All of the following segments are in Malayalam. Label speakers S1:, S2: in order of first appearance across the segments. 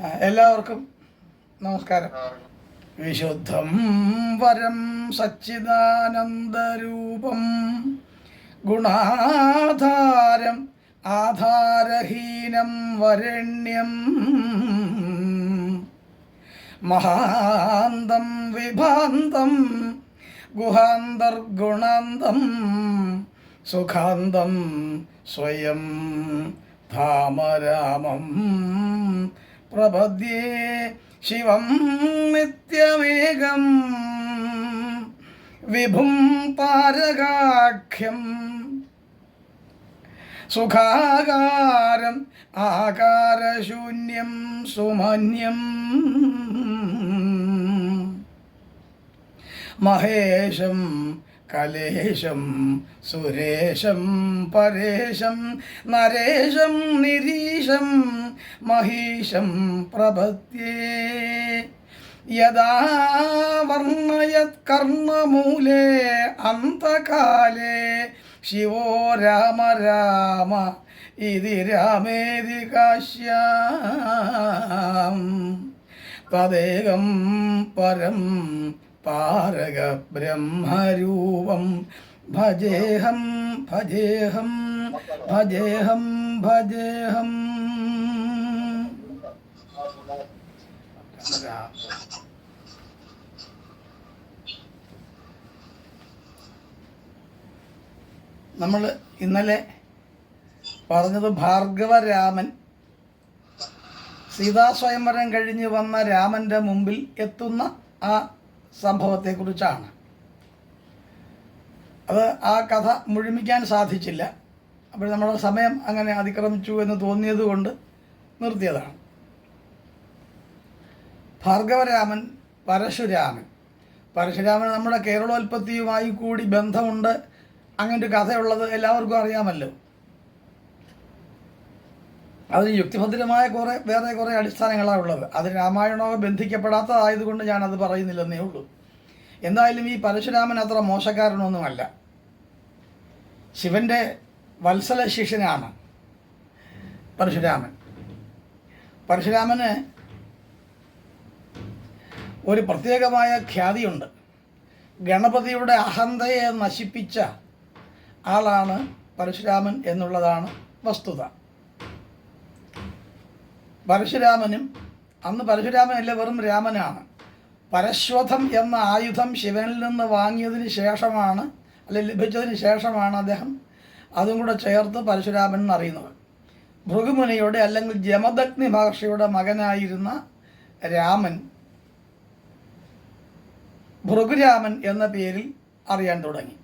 S1: എല്ലാവർക്കും നമസ്കാരം. വിശുദ്ധം വരം സച്ചിദാനന്ദരൂപം ഗുണാധാരം ആധാരഹീനം വരണ്യം മഹാന്തം വിഭാന്തം ഗുഹാന്തർഗുണാന്തം സുഖാന്തം സ്വയം ധാമരാമം പ്രപദ്യേ ശിവം നിത്യമേകം വിഭും താരകാഖ്യം സുഖാകാരം ആകാരശൂന്യം സുമന്യം മഹേശം കലേശം സുരേശം പരേശം നരേശം നിരീശം മഹീശം പ്രപദ്യേ യദാ വർണ്ണയത് കർണമൂലേ അന്തകാലേ ശിവോ രാമ രാമ ഇതി രാമേതി കാശ്യാം തദേകം പരം പാരക ബ്രഹ്മരൂപം ഭജേഹം ഭജേഹം ഭജേഹം ഭജേഹം. നമ്മൾ ഇന്നലെ പറഞ്ഞത് ഭാർഗവരാമൻ സീതാസ്വയംവരം കഴിഞ്ഞ് വന്ന രാമൻ്റെ മുമ്പിൽ എത്തുന്ന ആ സംഭവത്തെക്കുറിച്ചാണ്. അത് ആ കഥ മുഴുമിക്കാൻ സാധിച്ചില്ല. അപ്പോൾ നമ്മുടെ സമയം അങ്ങനെ അതിക്രമിച്ചു എന്ന് തോന്നിയത് കൊണ്ട് നിർത്തിയതാണ്. ഭാർഗവരാമൻ, പരശുരാമൻ. പരശുരാമൻ നമ്മുടെ കേരളോൽപ്പത്തിയുമായി കൂടി ബന്ധമുണ്ട്, അങ്ങനൊരു കഥയുള്ളത് എല്ലാവർക്കും അറിയാമല്ലോ. അതിന് യുക്തിഭദ്രമായ വേറെ കുറേ അടിസ്ഥാനങ്ങളാണ് ഉള്ളത്. അത് രാമായണമോ ബന്ധിക്കപ്പെടാത്തതായതുകൊണ്ട് ഞാനത് പറയുന്നില്ലെന്നേ ഉള്ളൂ. എന്തായാലും ഈ പരശുരാമൻ അത്ര മോശക്കാരനൊന്നുമല്ല. ശിവൻ്റെ വത്സല ശിഷ്യനാണ് പരശുരാമൻ. പരശുരാമന് ഒരു പ്രത്യേകമായ ഖ്യാതിയുണ്ട്. ഗണപതിയുടെ അഹന്തയെ നശിപ്പിച്ച ആളാണ് പരശുരാമൻ എന്നുള്ളതാണ് വസ്തുത. പരശുരാമനും അന്ന് പരശുരാമനല്ല, വെറും രാമനാണ്. പരശ്വഥം എന്ന ആയുധം ശിവനിൽ നിന്ന് വാങ്ങിയതിന് ശേഷമാണ്, അല്ലെ ലഭിച്ചതിന് ശേഷമാണ് അദ്ദേഹം അതും കൂടെ ചേർത്ത് പരശുരാമൻ എന്നറിയുന്നത്. ഭൃഗുമുനിയുടെ അല്ലെങ്കിൽ ജമദഗ്നി മഹർഷിയുടെ മകനായിരുന്ന രാമൻ ഭൃഗുരാമൻ എന്ന പേരിൽ അറിയാൻ തുടങ്ങി.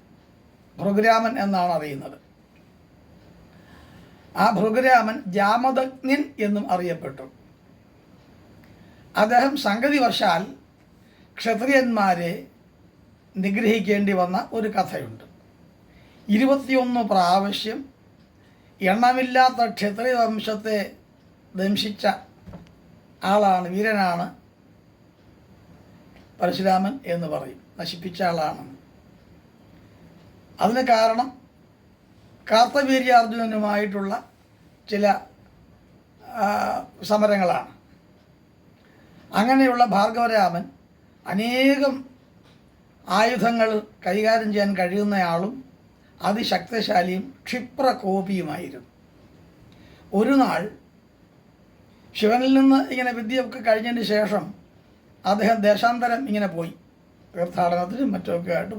S1: ഭൃഗുരാമൻ എന്നാണ് അറിയുന്നത്. ആ ഭൃഗുരാമൻ ജാമദഗ്നിൻ എന്നും അറിയപ്പെട്ടു. അദ്ദേഹം സംഗതിവശാൽ ക്ഷത്രിയന്മാരെ നിഗ്രഹിക്കേണ്ടി വന്ന ഒരു കഥയുണ്ട്. 21 പ്രാവശ്യം എണ്ണമില്ലാത്ത ക്ഷത്രിയ വംശത്തെ ദംശിച്ച ആളാണ്, വീരനാണ് പരശുരാമൻ എന്ന് പറയും. നശിപ്പിച്ച ആളാണ്. അതിന് കാരണം കാർത്തവീര്യാർജുനനുമായിട്ടുള്ള ചില സമരങ്ങളാണ്. അങ്ങനെയുള്ള ഭാർഗവരാമൻ അനേകം ആയുധങ്ങൾ കൈകാര്യം ചെയ്യാൻ കഴിയുന്നയാളും അതിശക്തശാലിയും ക്ഷിപ്രകോപിയുമായിരുന്നു. ഒരു നാൾ ശിവനിൽ നിന്ന് ഇങ്ങനെ വിദ്യയൊക്കെ കഴിഞ്ഞതിന് ശേഷം അദ്ദേഹം ദേശാന്തരം ഇങ്ങനെ പോയി, തീർത്ഥാടനത്തിനും മറ്റുമൊക്കെ ആയിട്ട്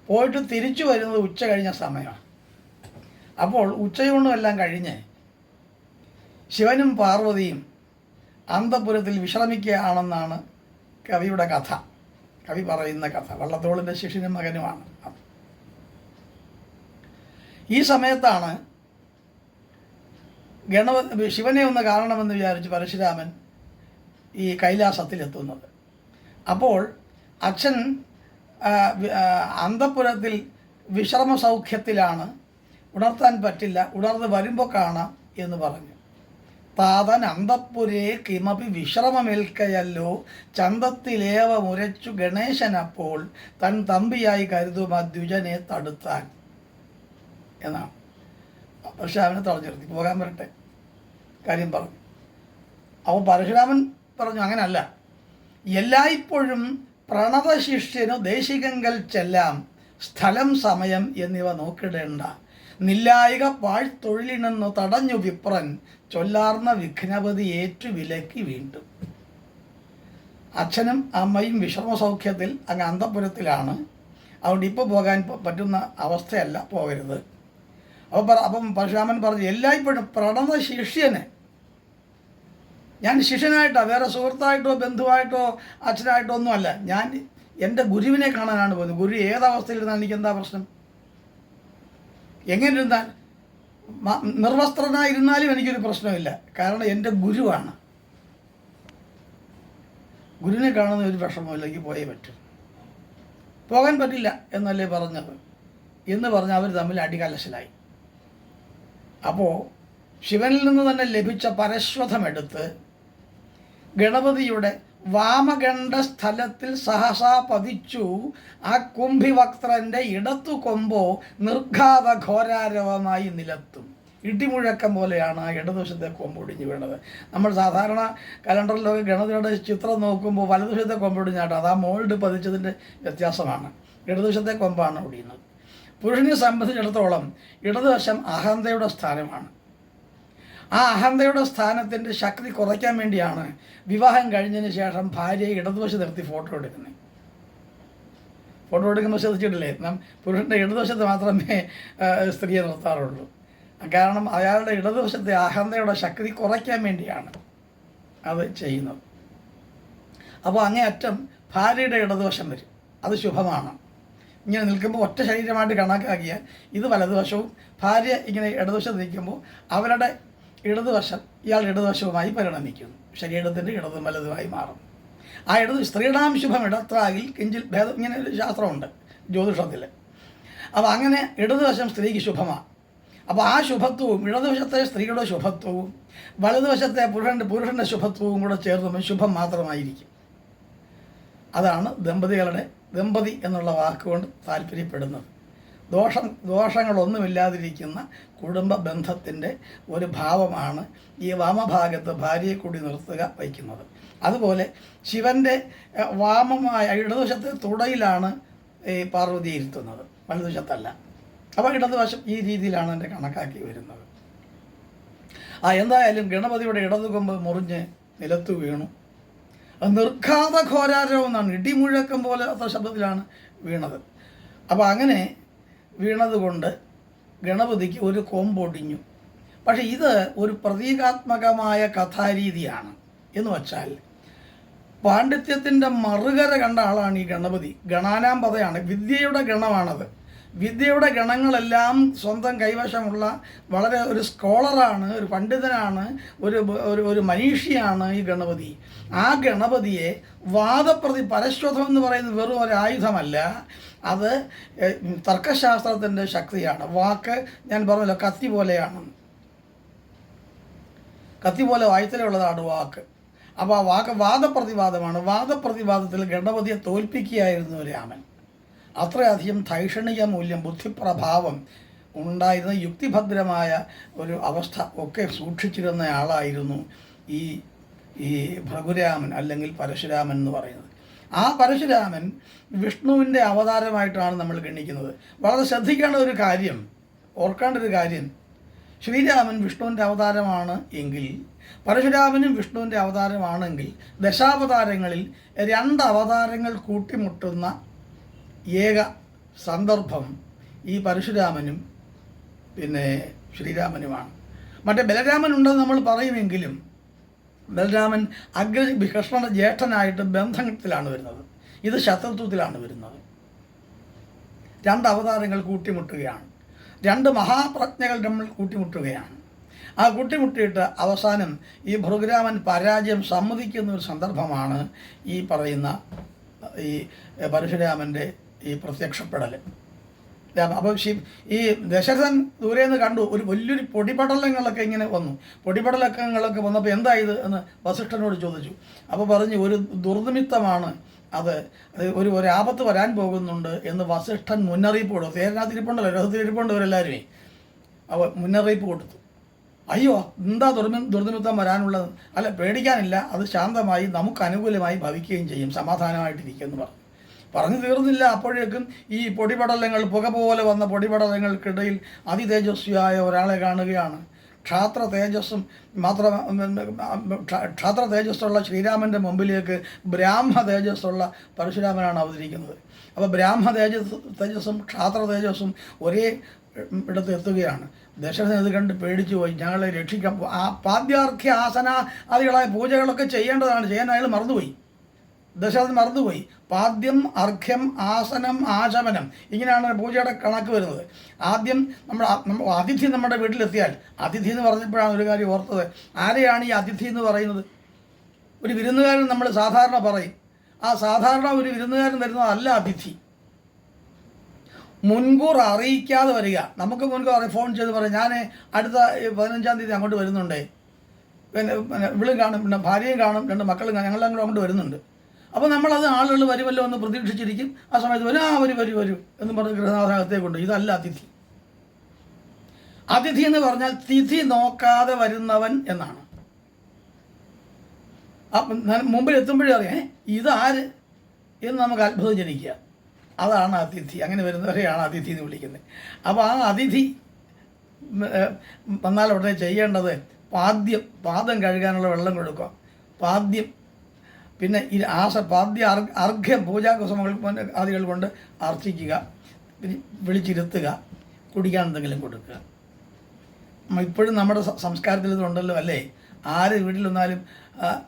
S1: പോയിട്ട് തിരിച്ചു വരുന്നത് ഉച്ച കഴിഞ്ഞ സമയമാണ്. അപ്പോൾ ഉച്ചയൂണുമെല്ലാം കഴിഞ്ഞ് ശിവനും പാർവതിയും അന്തപുരത്തിൽ വിശ്രമിക്കുകയാണെന്നാണ് കവിയുടെ കഥ. കവി പറയുന്ന കഥ വള്ളത്തോളിൻ്റെ ശിഷ്യനും മകനുമാണ്. ഈ സമയത്താണ് ശിവനെ ഒന്ന് കാണണമെന്ന് വിചാരിച്ച് പരശുരാമൻ ഈ കൈലാസത്തിലെത്തുന്നത്. അപ്പോൾ അച്ഛൻ അന്തപുരത്തിൽ വിശ്രമ സൗഖ്യത്തിലാണ്, ഉണർത്താൻ പറ്റില്ല, ഉണർന്ന് വരുമ്പോൾ കാണാം എന്ന് പറഞ്ഞു. താതൻ അന്തപ്പുരേ കിമപി വിശ്രമമേൽക്കയല്ലോ ചന്തത്തിലേവ മുരച്ചു ഗണേശനപ്പോൾ തൻ തമ്പിയായി കരുതും ആ ദ്വിജനെ തടുത്താൻ എന്നാണ്. പക്ഷെ അവനെ തടഞ്ഞു നിർത്തി, പോകാൻ വരട്ടെ, കാര്യം പറഞ്ഞു. അപ്പോൾ പരശുരാമൻ പറഞ്ഞു അങ്ങനല്ല, എല്ലായ്പ്പോഴും പ്രണതശിഷ്യനു ദേശികങ്കൽ ചെല്ലാം, സ്ഥലം സമയം എന്നിവ നോക്കിടേണ്ട, നില്ലായിക പാഴ്ത്തൊഴിലിനെന്നു തടഞ്ഞു വിപ്രൻ, ചൊല്ലാർന്ന വിഘ്നപതി ഏറ്റു വിലക്കി വീണ്ടും. അച്ഛനും അമ്മയും വിശ്രമസൗഖ്യത്തിൽ അങ്ങ് അന്തപുരത്തിലാണ്, അതുകൊണ്ട് ഇപ്പോൾ പോകാൻ പറ്റുന്ന അവസ്ഥയല്ല, പോകരുത്. അപ്പം പരശുരാമൻ പറഞ്ഞു എല്ലായ്പ്പോഴും പ്രണത ശിഷ്യന്, ഞാൻ ശിഷ്യനായിട്ടോ വേറെ സുഹൃത്തായിട്ടോ ബന്ധുവായിട്ടോ അച്ഛനായിട്ടോ ഒന്നുമല്ല, ഞാൻ എൻ്റെ ഗുരുവിനെ കാണാനാണ് പോകുന്നത്. ഗുരു ഏതവസ്ഥയിലിരുന്നാൽ എനിക്ക് എന്താ പ്രശ്നം? എങ്ങനെ ഇരുന്നാൽ നിർവസ്ത്രനായിരുന്നാലും എനിക്കൊരു പ്രശ്നമില്ല, കാരണം എൻ്റെ ഗുരുവാണ്. ഗുരുവിനെ കാണുന്ന ഒരു വിഷമമില്ല, എനിക്ക് പോയേ പറ്റും. പോകാൻ പറ്റില്ല എന്നല്ലേ പറഞ്ഞത് എന്ന് പറഞ്ഞ് അവർ തമ്മിൽ അടികലശലായി. അപ്പോൾ ശിവനിൽ നിന്ന് തന്നെ ലഭിച്ച പരശ്വതമെടുത്ത് ഗണപതിയുടെ വാമഗണ്ഡ സ്ഥലത്തിൽ സഹസാ പതിച്ചു. ആ കുംഭിവക്ത്രൻ്റെ ഇടത്തു കൊമ്പോ നിർഘാത ഘോരാരവമായി നിലത്തും. ഇടിമുഴക്കം പോലെയാണ് ആ ഇടതുവശത്തെ കൊമ്പൊടിഞ്ഞ് വീണത്. നമ്മൾ സാധാരണ കലണ്ടറിലൊക്കെ ഗണപതിയുടെ ചിത്രം നോക്കുമ്പോൾ വലതുവശത്തെ കൊമ്പൊടിഞ്ഞാട്ടോ, അത് ആ മോൾഡ് പതിച്ചതിൻ്റെ വ്യത്യാസമാണ്. ഇടതുവശത്തെ കൊമ്പാണ് ഒടിയുന്നത്. പുരുഷനെ സംബന്ധിച്ചിടത്തോളം ഇടതുവശം അഹന്തയുടെ സ്ഥാനമാണ്. ആ അഹന്തയുടെ സ്ഥാനത്തിൻ്റെ ശക്തി കുറയ്ക്കാൻ വേണ്ടിയാണ് വിവാഹം കഴിഞ്ഞതിന് ശേഷം ഭാര്യയെ ഇടതുവശത്ത് നിർത്തി ഫോട്ടോ എടുക്കുന്നത്. ഫോട്ടോ എടുക്കുമ്പോൾ ശ്രദ്ധിച്ചിട്ടില്ലേ, പുരുഷൻ്റെ ഇടതുവശത്ത് മാത്രമേ സ്ത്രീയെ നിർത്താറുള്ളൂ. കാരണം അയാളുടെ ഇടതുവശത്തെ അഹന്തയുടെ ശക്തി കുറയ്ക്കാൻ വേണ്ടിയാണ് അത് ചെയ്യുന്നത്. അപ്പോൾ അങ്ങേയറ്റം ഭാര്യയുടെ ഇടതുവശം വരും, അത് ശുഭമാണ്. ഇങ്ങനെ നിൽക്കുമ്പോൾ ഒറ്റ ശരീരമായിട്ട് കണക്കാക്കിയാൽ ഇത് വലതുവശവും ഭാര്യ ഇങ്ങനെ ഇടതുവശത്ത് നിൽക്കുമ്പോൾ അവരുടെ ഇടതുവശം ഇയാൾ ഇടതുവശവുമായി പരിണമിക്കുന്നു. ശരീരത്തിൻ്റെ ഇടതും വലതുമായി മാറും. ആ സ്ത്രീടാം ശുഭം ഇടത്രാകിൽ കിഞ്ചിൽ ഭേദം, ഇങ്ങനെ ഒരു ശാസ്ത്രമുണ്ട് ജ്യോതിഷത്തിൽ. അപ്പോൾ അങ്ങനെ ഇടതുവശം സ്ത്രീക്ക് ശുഭമാണ്. അപ്പോൾ ആ ശുഭത്വവും ഇടതുവശത്തെ സ്ത്രീയുടെ ശുഭത്വവും വലതുവശത്തെ പുരുഷൻ്റെ ശുഭത്വവും കൂടെ ചേർന്ന് ശുഭം മാത്രമായിരിക്കും. അതാണ് ദമ്പതി എന്നുള്ള വാക്കുകൊണ്ട് താല്പര്യപ്പെടുന്നത്. ദോഷങ്ങളൊന്നുമില്ലാതിരിക്കുന്ന കുടുംബ ബന്ധത്തിൻ്റെ ഒരു ഭാവമാണ് ഈ വാമഭാഗത്ത് ഭാര്യയെ കൂടി നിർത്തുക വയ്ക്കുന്നത്. അതുപോലെ ശിവൻ്റെ വാമമായ ഇടതുവശത്തെ തുടയിലാണ് ഈ പാർവതി ഇരുത്തുന്നത്, വലതുവശത്തല്ല. അപ്പോൾ ഇടതുവശം ഈ രീതിയിലാണ് എൻ്റെ കണക്കാക്കി വരുന്നത്. എന്തായാലും ഗണപതിയുടെ ഇടതുകൊമ്പ് മുറിഞ്ഞ് നിലത്തു വീണു. അത് നിർഘാത ഘോരാരവം എന്നാണ്, ഇടിമുഴക്കം പോലെ അത്ര ശബ്ദത്തിലാണ് വീണത്. അപ്പോൾ അങ്ങനെ വീണതുകൊണ്ട് ഗണപതിക്ക് ഒരു കൊമ്പൊടിഞ്ഞു. പക്ഷേ ഇത് ഒരു പ്രതീകാത്മകമായ കഥാരീതിയാണ്. എന്ന് വച്ചാൽ പാണ്ഡിത്യത്തിൻ്റെ മറുകര കണ്ട ആളാണ് ഈ ഗണപതി. ഗണാനാമ്പതയാണ്, വിദ്യയുടെ ഗണമാണത്. വിദ്യയുടെ ഗണങ്ങളെല്ലാം സ്വന്തം കൈവശമുള്ള വളരെ ഒരു സ്കോളറാണ്, ഒരു പണ്ഡിതനാണ്, ഒരു മനീഷിയാണ് ഈ ഗണപതി. ആ ഗണപതിയെ പരശ്വതം എന്ന് പറയുന്നത് വെറും ഒരു ആയുധമല്ല, അത് തർക്കശാസ്ത്രത്തിൻ്റെ ശക്തിയാണ്. വാക്ക് ഞാൻ പറഞ്ഞല്ലോ കത്തി പോലെയാണ്, കത്തി പോലെ വായുത്തലുള്ളതാണ് വാക്ക്. അപ്പോൾ ആ വാക്ക് വാദപ്രതിവാദമാണ്. വാദപ്രതിവാദത്തിൽ ഗണപതിയെ തോൽപ്പിക്കുകയായിരുന്നു രാമൻ. അത്രയധികം ധൈഷണിക മൂല്യം, ബുദ്ധിപ്രഭാവം ഉണ്ടായിരുന്ന യുക്തിഭദ്രമായ ഒരു അവസ്ഥ ഒക്കെ സൂക്ഷിച്ചിരുന്ന ആളായിരുന്നു ഈ ഭൃഗുരാമൻ അല്ലെങ്കിൽ പരശുരാമൻ എന്ന് പറയുന്നത്. ആ പരശുരാമൻ വിഷ്ണുവിൻ്റെ അവതാരമായിട്ടാണ് നമ്മൾ ഗണിക്കുന്നത്. വളരെ ശ്രദ്ധിക്കേണ്ട ഒരു കാര്യം, ഓർക്കേണ്ട ഒരു കാര്യം, ശ്രീരാമൻ വിഷ്ണുവിൻ്റെ അവതാരമാണ് എങ്കിൽ പരശുരാമനും വിഷ്ണുവിൻ്റെ അവതാരമാണെങ്കിൽ ദശാവതാരങ്ങളിൽ 2 അവതാരങ്ങൾ കൂട്ടിമുട്ടുന്ന ഏക സന്ദർഭം ഈ പരശുരാമനും പിന്നെ ശ്രീരാമനുമാണ്. മറ്റേ ബലരാമൻ ഉണ്ടെന്ന് നമ്മൾ പറയുമെങ്കിലും ബലരാമൻ കൃഷ്ണന്റെ ജ്യേഷ്ഠനായിട്ട് ബന്ധത്തിലാണ് വരുന്നത്, ഇത് ശത്രുത്വത്തിലാണ് വരുന്നത്. 2 അവതാരങ്ങൾ കൂട്ടിമുട്ടുകയാണ്, 2 മഹാപ്രജ്ഞകൾ നമ്മൾ കൂട്ടിമുട്ടുകയാണ്. ആ കൂട്ടിമുട്ടിയിട്ട് അവസാനം ഈ ഭൃഗുരാമൻ പരാജയം സമ്മതിക്കുന്ന ഒരു സന്ദർഭമാണ് ഈ പറയുന്ന ഈ പരശുരാമൻ്റെ ഈ പ്രത്യക്ഷപ്പെടൽ. അപ്പോൾ ഈ ദശരഥൻ ദൂരെ നിന്ന് കണ്ടു, ഒരു വലിയൊരു പൊടിപടലങ്ങളൊക്കെ ഇങ്ങനെ വന്നു. പൊടിപടലങ്ങളൊക്കെ വന്നപ്പോൾ എന്തായത് എന്ന് വസിഷ്ഠനോട് ചോദിച്ചു. അപ്പോൾ പറഞ്ഞു ഒരു ദുർനിമിത്തമാണ്, അത് ഒരു ആപത്ത് വരാൻ പോകുന്നുണ്ട് എന്ന് വസിഷ്ഠൻ മുന്നറിയിപ്പ് കൊടുത്തു. തേരനാഥിരിപ്പുണ്ടല്ലോ, രഥത്തിരിപ്പുണ്ട് ഇവരെല്ലാവരുമേ. അപ്പോൾ മുന്നറിയിപ്പ് കൊടുത്തു. അയ്യോ എന്താ ദുർനിമിത്തം വരാനുള്ളത്, അല്ല പേടിക്കാനില്ല, അത് ശാന്തമായി നമുക്ക് അനുകൂലമായി ഭവിക്കുകയും ചെയ്യും, സമാധാനമായിട്ടിരിക്കുമെന്ന് പറഞ്ഞു തീർന്നില്ല. അപ്പോഴേക്കും ഈ പൊടിപടലങ്ങൾ, പുക പോലെ വന്ന പൊടിപടലങ്ങൾക്കിടയിൽ അതിതേജസ്വിയായ ഒരാളെ കാണുകയാണ്. ക്ഷാത്ര തേജസ്സുള്ള ശ്രീരാമൻ്റെ മുമ്പിലേക്ക് ബ്രാഹ്മ തേജസ്സുള്ള പരശുരാമനാണ് അവതരിക്കുന്നത്. അപ്പോൾ ബ്രാഹ്മ തേജസ്സും ക്ഷാത്ര തേജസ്സും ഒരേ ഇടത്ത് എത്തുകയാണ്. ദശരഥൻ ഇത് കണ്ട് പേടിച്ചു പോയി. ഞങ്ങളെ രക്ഷിക്കാൻ പാദ്യാർഘ്യ ആസന ആദികളായ പൂജകളൊക്കെ ചെയ്യേണ്ടതാണ്, ചെയ്യാൻ അയാൾ മറന്നുപോയി. ദശരഥൻ മറന്നുപോയി. പാദ്യം, അർഘ്യം, ആസനം, ആചമനം, ഇങ്ങനെയാണ് പൂജയുടെ കണക്ക് വരുന്നത്. ആദ്യം അതിഥി നമ്മുടെ വീട്ടിലെത്തിയാൽ, അതിഥി എന്ന് പറഞ്ഞപ്പോഴാണ് ഒരു കാര്യം ഓർത്തത്. ആരെയാണ് ഈ അതിഥി എന്ന് പറയുന്നത്? ഒരു വിരുന്നുകാരൻ നമ്മൾ സാധാരണ പറയും. ആ സാധാരണ ഒരു വിരുന്നുകാരൻ വരുന്നതല്ല അതിഥി. മുൻകൂർ അറിയിക്കാതെ വരിക. നമുക്ക് മുൻകൂർ ഫോൺ ചെയ്ത് പറയും, ഞാൻ അടുത്ത 15-ാം തീയതി അങ്ങോട്ട് വരുന്നുണ്ടേ, പിന്നെ ഇവളും കാണും, പിന്നെ ഭാര്യയും കാണും, 2 മക്കളും കാണും, ഞങ്ങളെല്ലാം കൂടെ അങ്ങോട്ട് വരുന്നുണ്ട്. അപ്പോൾ നമ്മളത് ആളുകൾ വരുമല്ലോ എന്ന് പ്രതീക്ഷിച്ചിരിക്കും. ആ സമയത്ത് വരൂ എന്ന് പറഞ്ഞ് ഗൃഹനാഥകത്തേക്കുണ്ട്. ഇതല്ല അതിഥി. അതിഥി എന്ന് പറഞ്ഞാൽ തിഥി നോക്കാതെ വരുന്നവൻ എന്നാണ്. മുമ്പിൽ എത്തുമ്പോഴേ അറിയാം ഇതാര് എന്ന് നമുക്ക് അത്ഭുതം ജനിക്കുക. അതാണ് അതിഥി. അങ്ങനെ വരുന്നവരെയാണ് അതിഥി എന്ന് വിളിക്കുന്നത്. അപ്പോൾ ആ അതിഥി വന്നാൽ ഉടനെ ചെയ്യേണ്ടത് പാദം കഴുകാനുള്ള വെള്ളം കൊടുക്കുക, പാദ്യം, പിന്നെ ഈ അർഘ്യം, പൂജാകുസുമങ്ങൾ ആദികൾ കൊണ്ട് അർച്ചിക്കുക, പിന്നെ വിളിച്ചിരുത്തുക, കുടിക്കാൻ എന്തെങ്കിലും കൊടുക്കുക. ഇപ്പോഴും നമ്മുടെ സംസ്കാരത്തിൽ ഇതുണ്ടല്ലോ അല്ലേ? ആര് വീട്ടിൽ വന്നാലും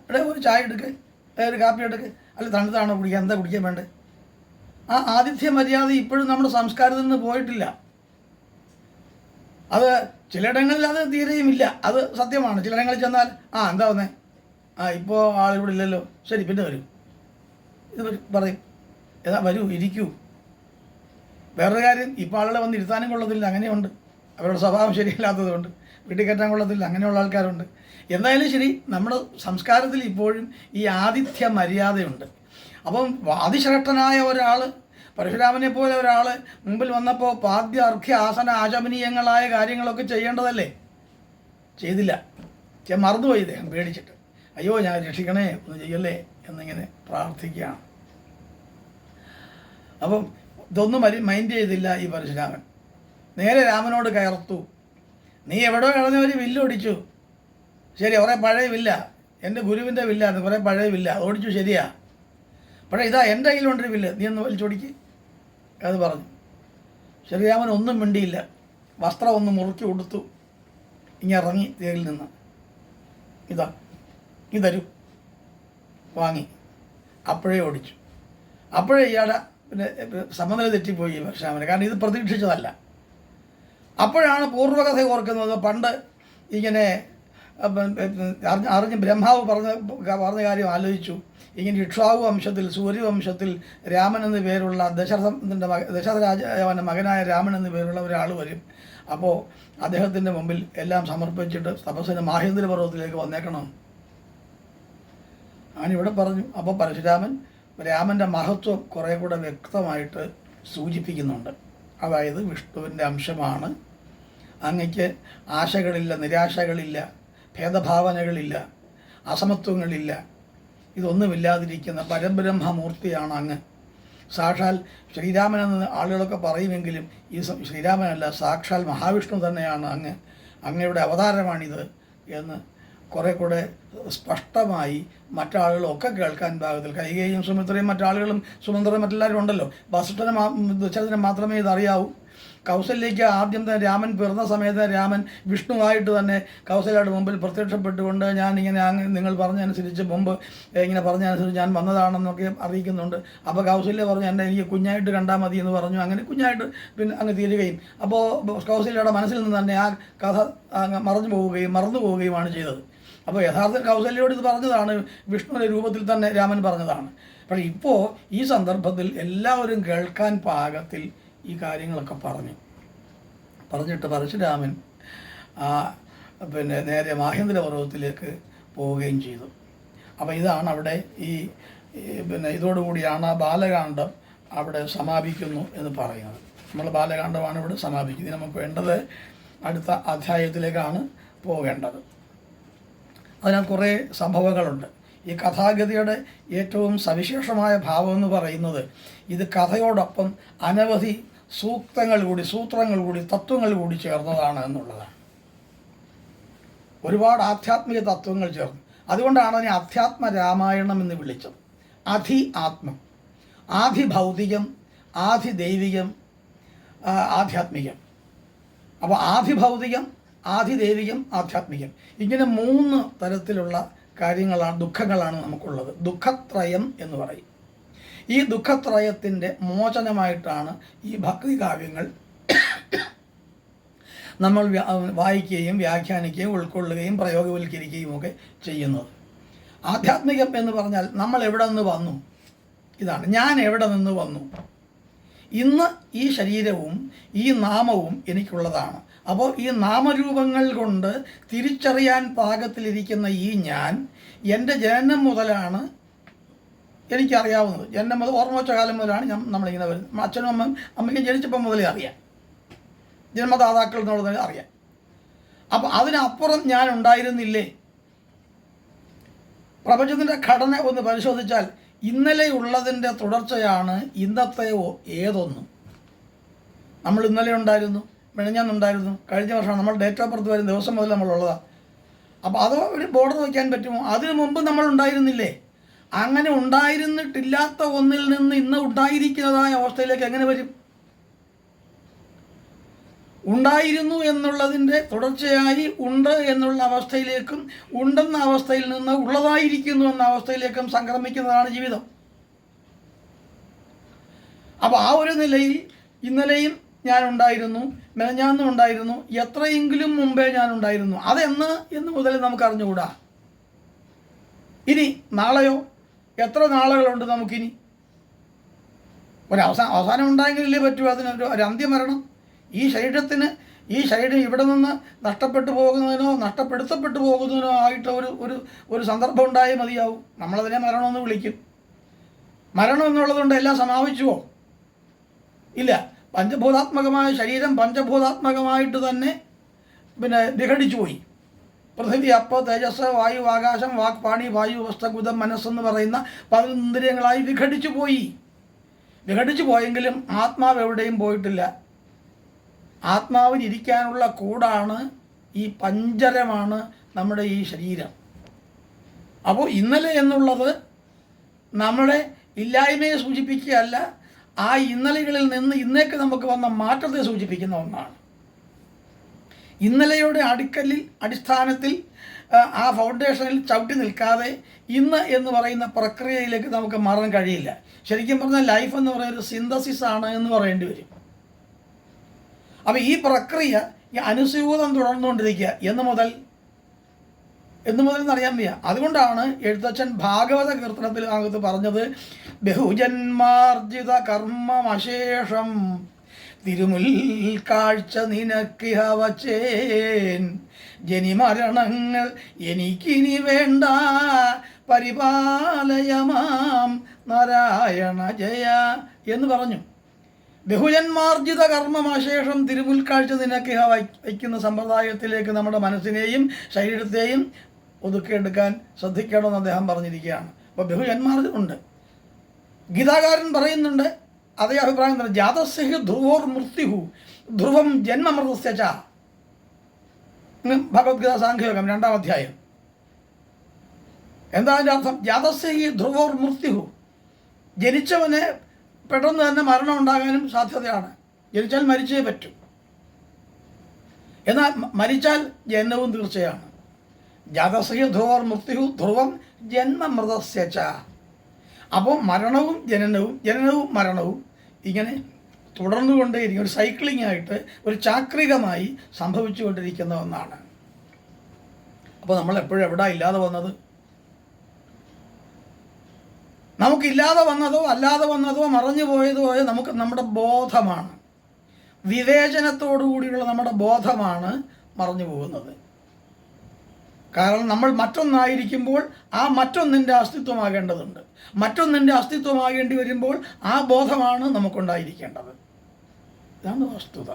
S1: ഇവിടെ ഒരു ചായ എടുക്ക്, ഒരു കാപ്പി എടുക്ക്, അല്ല തണുത്താണോ കുടിക്കുക, എന്താ കുടിക്കാൻ വേണ്ടത്? ആ ആതിഥ്യ മര്യാദ ഇപ്പോഴും നമ്മുടെ സംസ്കാരത്തിൽ നിന്ന് പോയിട്ടില്ല. അത് ചിലയിടങ്ങളിൽ അത് തീരെയുമില്ല, അത് സത്യമാണ്. ചിലയിടങ്ങളിൽ ചെന്നാൽ എന്താ വന്നേ, ഇപ്പോൾ ആളിവിടെ ഇല്ലല്ലോ, ശരി പിന്നെ വരും, ഇത് പറയും, വരൂ ഇരിക്കൂ. വേറൊരു കാര്യം, ഇപ്പോൾ ആളുകളെ വന്ന് ഇരുത്താനും കൊള്ളത്തില്ല, അങ്ങനെയുണ്ട്. അവരുടെ സ്വഭാവം ശരിയല്ലാത്തതുകൊണ്ട് വീട്ടിൽ കയറ്റാൻ കൊള്ളത്തില്ല, അങ്ങനെയുള്ള ആൾക്കാരുണ്ട്. എന്തായാലും ശരി, നമ്മുടെ സംസ്കാരത്തിൽ ഇപ്പോഴും ഈ ആതിഥ്യ മര്യാദയുണ്ട്. അപ്പം അതിശ്രേഷ്ഠനായ ഒരാൾ, പരശുരാമനെ പോലെ ഒരാൾ മുമ്പിൽ വന്നപ്പോൾ പാദ്യ, അർഘ്യ, ആസന, ആചമനീയങ്ങളായ കാര്യങ്ങളൊക്കെ ചെയ്യേണ്ടതല്ലേ? ചെയ്തില്ല. മറന്നുപോയി. ഇദ്ദേഹം പേടിച്ചിട്ട്, അയ്യോ ഞാൻ രക്ഷിക്കണേ, ഒന്ന് ചെയ്യല്ലേ എന്നിങ്ങനെ പ്രാർത്ഥിക്കുകയാണ്. അപ്പം ഇതൊന്നും മൈൻഡ് ചെയ്തില്ല ഈ പരശുരാമൻ. നേരെ രാമനോട് കയർത്തു. നീ എവിടെയോ കളഞ്ഞ ഒരു വില്ലൊടിച്ചു, ശരി, കുറേ പഴയ വില്ല, എൻ്റെ ഗുരുവിൻ്റെ വില്ലായിരുന്നു, കുറേ പഴയ വില്ല ഓടിച്ചു, ശരിയാ, പക്ഷേ ഇതാ എൻ്റെ കയ്യിലുണ്ടൊരു വില്ല്, നീ ഒന്ന് വലിച്ചൊടിക്ക് അത് പറഞ്ഞു. ശ്രീരാമൻ ഒന്നും മിണ്ടിയില്ല. വസ്ത്രം ഒന്ന് മുറുക്കി കൊടുത്തു, ഇറങ്ങി തേരിൽ നിന്ന്. ഇതാ നീ തരൂ, വാങ്ങി. അപ്പോഴേ ഓടിച്ചു. അപ്പോഴേ ഇയാളെ പിന്നെ സമനില തെറ്റിപ്പോയി പരശുരാമന്, കാരണം ഇത് പ്രതീക്ഷിച്ചതല്ല. അപ്പോഴാണ് പൂർവ്വകഥ ഓർക്കുന്നത്. പണ്ട് ഇങ്ങനെ അറിഞ്ഞ് ബ്രഹ്മാവ് പറഞ്ഞ കാര്യം ആലോചിച്ചു. ഇങ്ങനെ ഇക്ഷ്വാകു വംശത്തിൽ, സൂര്യവംശത്തിൽ രാമൻ എന്ന് പേരുള്ള ദശരഥ രാജാവിൻ്റെ മകനായ രാമൻ എന്ന് പേരുള്ള ഒരാൾ വരും. അപ്പോൾ അദ്ദേഹത്തിൻ്റെ മുമ്പിൽ എല്ലാം സമർപ്പിച്ചിട്ട് തപസ്സിന് മാഹേന്ദ്ര പർവ്വതത്തിലേക്ക് വന്നേക്കണം ഞാനിവിടെ പറഞ്ഞു. അപ്പോൾ പരശുരാമൻ രാമൻ്റെ മഹത്വം കുറേ കൂടെ വ്യക്തമായിട്ട് സൂചിപ്പിക്കുന്നുണ്ട്. അതായത് വിഷ്ണുവിൻ്റെ അംശമാണ്, അങ്ങയ്ക്ക് ആശകളില്ല, നിരാശകളില്ല, ഭേദഭാവനകളില്ല, അസമത്വങ്ങളില്ല, ഇതൊന്നുമില്ലാതിരിക്കുന്ന പരബ്രഹ്മമൂർത്തിയാണ് അങ്ങ്. സാക്ഷാൽ ശ്രീരാമനെന്ന് ആളുകളൊക്കെ പറയുമെങ്കിലും ഈ ശ്രീരാമനല്ല, സാക്ഷാൽ മഹാവിഷ്ണു തന്നെയാണ് അങ്ങ്, അങ്ങയുടെ അവതാരമാണിത് എന്ന് കുറേ കൂടെ സ്പഷ്ടമായി മറ്റാളുകളൊക്കെ കേൾക്കാൻ പാകത്തിൽ, കൈകേയും സുമിത്രയും മറ്റാളുകളും, സുമന്ത്രയും മറ്റെല്ലാവരും ഉണ്ടല്ലോ, ദശരഥന് മാത്രമേ ഇതറിയാവൂ. കൗസല്യയ്ക്ക് ആദ്യം തന്നെ രാമൻ പിറന്ന സമയത്ത് രാമൻ വിഷ്ണുവായിട്ട് തന്നെ കൗസല്യയുടെ മുമ്പിൽ പ്രത്യക്ഷപ്പെട്ടുകൊണ്ട് ഞാൻ ഇങ്ങനെ നിങ്ങൾ പറഞ്ഞതനുസരിച്ച് മുമ്പ് ഇങ്ങനെ പറഞ്ഞതനുസരിച്ച് ഞാൻ വന്നതാണെന്നൊക്കെ അറിയിക്കുന്നുണ്ട്. അപ്പോൾ കൗസല്യ പറഞ്ഞു എനിക്ക് കുഞ്ഞായിട്ട് കണ്ടാൽ മതി എന്ന് പറഞ്ഞു. അങ്ങനെ കുഞ്ഞായിട്ട് പിന്നെ അങ്ങ് തീരുകയും, അപ്പോൾ കൗസല്യയുടെ മനസ്സിൽ നിന്ന് തന്നെ ആ കഥ മറന്നു പോവുകയുമാണ് ചെയ്തത്. അപ്പോൾ യഥാർത്ഥ കൗസല്യയോട് ഇത് പറഞ്ഞതാണ്, വിഷ്ണുവിൻ്റെ രൂപത്തിൽ തന്നെ രാമൻ പറഞ്ഞതാണ്. പക്ഷേ ഇപ്പോൾ ഈ സന്ദർഭത്തിൽ എല്ലാവരും കേൾക്കാൻ പാകത്തിൽ ഈ കാര്യങ്ങളൊക്കെ പറഞ്ഞിട്ട് പരശുരാമൻ പിന്നെ നേരെ മാഹേന്ദ്ര പർവ്വതത്തിലേക്ക് പോവുകയും ചെയ്തു. അപ്പോൾ ഇതാണ് അവിടെ ഈ പിന്നെ ഇതോടുകൂടിയാണ് ബാലകാന്ഡം അവിടെ സമാപിക്കുന്നു എന്ന് പറയുന്നത്. നമ്മൾ ബാലകാന്ഡമാണ് ഇവിടെ സമാപിക്കുന്നത്. നമുക്ക് വേണ്ടത് അടുത്ത അധ്യായത്തിലേക്കാണ് പോകേണ്ടത്. അതിനകത്ത് കുറേ സംഭവങ്ങളുണ്ട്. ഈ കഥാഗതിയുടെ ഏറ്റവും സവിശേഷമായ ഭാവം എന്ന് പറയുന്നത് ഇത് കഥയോടൊപ്പം അനവധി സൂത്രങ്ങൾ കൂടി തത്വങ്ങൾ കൂടി ചേർന്നതാണ് എന്നുള്ളതാണ്. ഒരുപാട് ആധ്യാത്മിക തത്വങ്ങൾ ചേർന്നു. അതുകൊണ്ടാണ് അതിനെ അധ്യാത്മ രാമായണം എന്ന് വിളിച്ചത്. ആത്മം, ഭൗതികം, ദൈവികം, ആധ്യാത്മികം. അപ്പോൾ ഭൗതികം, ദൈവികം, ആധ്യാത്മികം, ഇങ്ങനെ 3 തരത്തിലുള്ള കാര്യങ്ങളാണ്, ദുഃഖങ്ങളാണ് നമുക്കുള്ളത്. ദുഃഖത്രയം എന്ന് പറയും. ഈ ദുഃഖത്രയത്തിൻ്റെ മോചനമായിട്ടാണ് ഈ ഭക്തി കാവ്യങ്ങൾ നമ്മൾ വായിക്കുകയും വ്യാഖ്യാനിക്കുകയും ഉൾക്കൊള്ളുകയും പ്രയോഗവൽക്കരിക്കുകയും ഒക്കെ ചെയ്യുന്നത്. ആധ്യാത്മികം എന്ന് പറഞ്ഞാൽ നമ്മൾ എവിടെ നിന്ന് വന്നു, ഇതാണ്. ഞാൻ എവിടെ നിന്ന് വന്നു, ഇന്ന് ഈ ശരീരവും ഈ നാമവും എനിക്കുള്ളതാണ്. അപ്പോൾ ഈ നാമരൂപങ്ങൾ കൊണ്ട് തിരിച്ചറിയാൻ പാകത്തിലിരിക്കുന്ന ഈ ഞാൻ എൻ്റെ ജനനം മുതലാണ് എനിക്കറിയാവുന്നത്. ജനനം മുതൽ ഓർമ്മ വെച്ച കാലം മുതലാണ് നമ്മളിങ്ങനെ വരുന്നത്. അച്ഛനും അമ്മയ്ക്കും ജനിച്ചപ്പോൾ മുതലേ അറിയാം, ജന്മദാതാക്കൾ എന്നുള്ളത് അറിയാം. അപ്പോൾ അതിനപ്പുറം ഞാൻ ഉണ്ടായിരുന്നില്ലേ? പ്രപഞ്ചത്തിൻ്റെ ഘടന ഒന്ന് പരിശോധിച്ചാൽ ഇന്നലെ ഉള്ളതിൻ്റെ തുടർച്ചയാണ് ഇന്നത്തെ ഏതൊന്നും. നമ്മൾ ഇന്നലെ ഉണ്ടായിരുന്നു, മിനിഞ്ഞാന്നുണ്ടായിരുന്നു, കഴിഞ്ഞ വർഷമാണ്. നമ്മൾ ഡേറ്റ് ഓഫ് ബർത്ത് വരുന്ന ദിവസം മുതൽ നമ്മളുള്ളതാണ്. അപ്പോൾ അത് ഒരു ബോർഡർ വയ്ക്കാൻ പറ്റുമോ? അതിനു മുമ്പ് നമ്മൾ ഉണ്ടായിരുന്നില്ലേ? അങ്ങനെ ഉണ്ടായിരുന്നിട്ടില്ലാത്ത ഒന്നിൽ നിന്ന് ഇന്ന് ഉണ്ടായിരിക്കുന്നതായ അവസ്ഥയിലേക്ക് എങ്ങനെ വരും? ഉണ്ടായിരുന്നു എന്നുള്ളതിൻ്റെ തുടർച്ചയായി ഉണ്ട് എന്നുള്ള അവസ്ഥയിലേക്കും ഉണ്ടെന്ന അവസ്ഥയിൽ നിന്ന് ഉള്ളതായിരിക്കുന്നു എന്ന അവസ്ഥയിലേക്കും സംക്രമിക്കുന്നതാണ് ജീവിതം. അപ്പോൾ ആ ഒരു നിലയിൽ ഇന്നലെയും ഞാൻ ഉണ്ടായിരുന്നു, മെനഞ്ഞാന്നും ഉണ്ടായിരുന്നു, എത്രയെങ്കിലും മുമ്പേ ഞാൻ ഉണ്ടായിരുന്നു. എന്ന് മുതൽ നമുക്ക് അറിഞ്ഞുകൂടാ. ഇനി നാളെയോ? എത്ര നാളുകളുണ്ട് നമുക്കിനി? അവസാനം ഉണ്ടായെങ്കിലല്ലേ പറ്റൂ അതിനൊരു അന്ത്യമരണം. ഈ ശരീരം ഇവിടെ നിന്ന് നഷ്ടപ്പെട്ടു പോകുന്നതിനോ നഷ്ടപ്പെടുത്തപ്പെട്ടു പോകുന്നതിനോ ആയിട്ട് ഒരു സന്ദർഭം ഉണ്ടായേ മതിയാവും. നമ്മളതിനെ മരണമെന്ന് വിളിക്കും. മരണം എന്നുള്ളതുകൊണ്ട് എല്ലാം സമാപിച്ചുവോ? ഇല്ല. പഞ്ചഭൂതാത്മകമായ ശരീരം പഞ്ചഭൂതാത്മകമായിട്ട് തന്നെ വിഘടിച്ചു പോയി. പൃഥ്വി, അപ്പ്, തേജസ്, വായു, ആകാശം, വാക്, പാണി, വായു, വസ്തുഗുദം, മനസ്സെന്ന് പറയുന്ന 11 ഇന്ദ്രിയങ്ങളായി വിഘടിച്ചു പോയെങ്കിലും ആത്മാവ് എവിടെയും പോയിട്ടില്ല. ആത്മാവിനിരിക്കാനുള്ള കൂടാണ് ഈ പഞ്ചരമാണ് നമ്മുടെ ഈ ശരീരം. അപ്പോൾ ഇന്നലെ എന്നുള്ളത് നമ്മുടെ ഇല്ലായ്മയെ സൂചിപ്പിക്കുകയല്ല, ആ ഇന്നലെകളിൽ നിന്ന് ഇന്നേക്ക് നമുക്ക് വന്ന മാറ്റത്തെ സൂചിപ്പിക്കുന്ന ഒന്നാണ്. ഇന്നലെയുടെ അടിസ്ഥാനത്തിൽ ആ ഫൗണ്ടേഷനിൽ ചവിട്ടി നിൽക്കാതെ ഇന്ന് എന്ന് പറയുന്ന പ്രക്രിയയിലേക്ക് നമുക്ക് മാറാൻ കഴിയില്ല. ശരിക്കും പറഞ്ഞാൽ ലൈഫ് എന്ന് പറയുന്ന ഒരു സിന്തസിസ് ആണ് എന്ന് പറയേണ്ടി വരും. അപ്പോൾ ഈ പ്രക്രിയ, ഈ അനുസ്യൂതം തുടർന്നുകൊണ്ടിരിക്കുക എന്ന് മുതൽ എന്നറിയാൻ വയ്യ. അതുകൊണ്ടാണ് എഴുത്തച്ഛൻ ഭാഗവത കീർത്തനത്തിൽ അകത്ത് പറഞ്ഞത്, ബഹുജന്മാർജിത കർമ്മമശേഷം തിരുമുൽ കാഴ്ച നിനക്കിഹ വച്ചേൻ, ജനിമരണങ്ങൾ എനിക്കിനി വേണ്ട, പരിപാലയമാം നാരായണ ജയ എന്ന് പറഞ്ഞു. ബഹുജന്മാർജിത കർമ്മമശേഷം തിരുമുൽക്കാഴ്ച നിനക്കിഹ വയ്ക്കുന്ന സമ്പ്രദായത്തിലേക്ക് നമ്മുടെ മനസ്സിനെയും ശരീരത്തെയും ഒതുക്കിയെടുക്കാൻ ശ്രദ്ധിക്കണമെന്ന് അദ്ദേഹം പറഞ്ഞിരിക്കുകയാണ്. അപ്പോൾ ബഹുജന്മാർജിതമുണ്ട്. ഗീതാകാരൻ പറയുന്നുണ്ട് അതേ അഭിപ്രായം തന്നെ. ജാതസ്യ ധ്രുവോർ മൃത്യുഹു ധ്രുവം ജന്മമൃതസ്യ ച. ഭഗവത്ഗീത സാഖ്യയോഗം 2-ാം അധ്യായം. എന്താ അതിൻ്റെ അർത്ഥം? ജാതസ്യ ധ്രുവോർ മൃത്യുഹു, ജനിച്ചവന് പെട്ടെന്ന് തന്നെ മരണം ഉണ്ടാകാനും സാധ്യതയാണ്. ജനിച്ചാൽ മരിച്ചേ പറ്റൂ. എന്നാൽ മരിച്ചാൽ ജനനവും തീർച്ചയാണ്. ജാതസ്യ ധ്രുവോർ മൃത്യുഹു ധ്രുവം ജന്മമൃതസ്യ ച. അപ്പോൾ മരണവും ജനനവും മരണവും ഇങ്ങനെ തുടർന്നുകൊണ്ടേയിരിക്കും. ഒരു സൈക്ലിംഗ് ആയിട്ട്, ഒരു ചാക്രികമായി സംഭവിച്ചുകൊണ്ടിരിക്കുന്ന ഒന്നാണ്. അപ്പോൾ നമ്മൾ എപ്പോഴും എവിടെ ഇല്ലാതെ വന്നത്? നമുക്കില്ലാതെ വന്നതോ അല്ലാതെ വന്നതോ മറഞ്ഞു പോയതോ നമുക്ക് നമ്മുടെ ബോധമാണ്, വിവേചനത്തോടുകൂടിയുള്ള നമ്മുടെ ബോധമാണ് മറഞ്ഞു പോകുന്നത്. കാരണം നമ്മൾ മറ്റൊന്നായിരിക്കുമ്പോൾ ആ മറ്റൊന്നിൻ്റെ അസ്തിത്വമാകേണ്ടതുണ്ട്. മറ്റൊന്നിൻ്റെ അസ്തിത്വമാകേണ്ടി വരുമ്പോൾ ആ ബോധമാണ് നമുക്കുണ്ടായിരിക്കേണ്ടത്. ഇതാണ് വസ്തുത.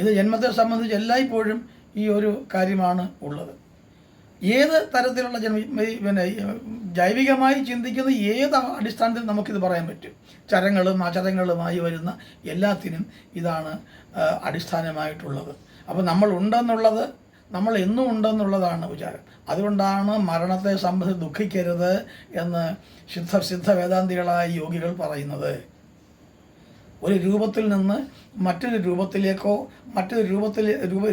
S1: ഇത് ജന്മത്തെ സംബന്ധിച്ച് എല്ലായ്പ്പോഴും ഈ ഒരു കാര്യമാണ് ഉള്ളത്. ഏത് തരത്തിലുള്ള പിന്നെ ജൈവികമായി ചിന്തിക്കുന്ന ഏത് അടിസ്ഥാനത്തിൽ നമുക്കിത് പറയാൻ പറ്റും. ചരങ്ങളും അചരങ്ങളുമായി വരുന്ന എല്ലാത്തിനും ഇതാണ് അടിസ്ഥാനമായിട്ടുള്ളത്. അപ്പോൾ നമ്മൾ ഉണ്ടെന്നുള്ളത്, നമ്മൾ എന്നും ഉണ്ടെന്നുള്ളതാണ് വിചാരം. അതുകൊണ്ടാണ് മരണത്തെ സംബന്ധിച്ച് ദുഃഖിക്കരുത് എന്ന് സിദ്ധ വേദാന്തികളായ യോഗികൾ പറയുന്നത്. ഒരു രൂപത്തിൽ നിന്ന് മറ്റൊരു രൂപത്തിലേക്കോ മറ്റൊരു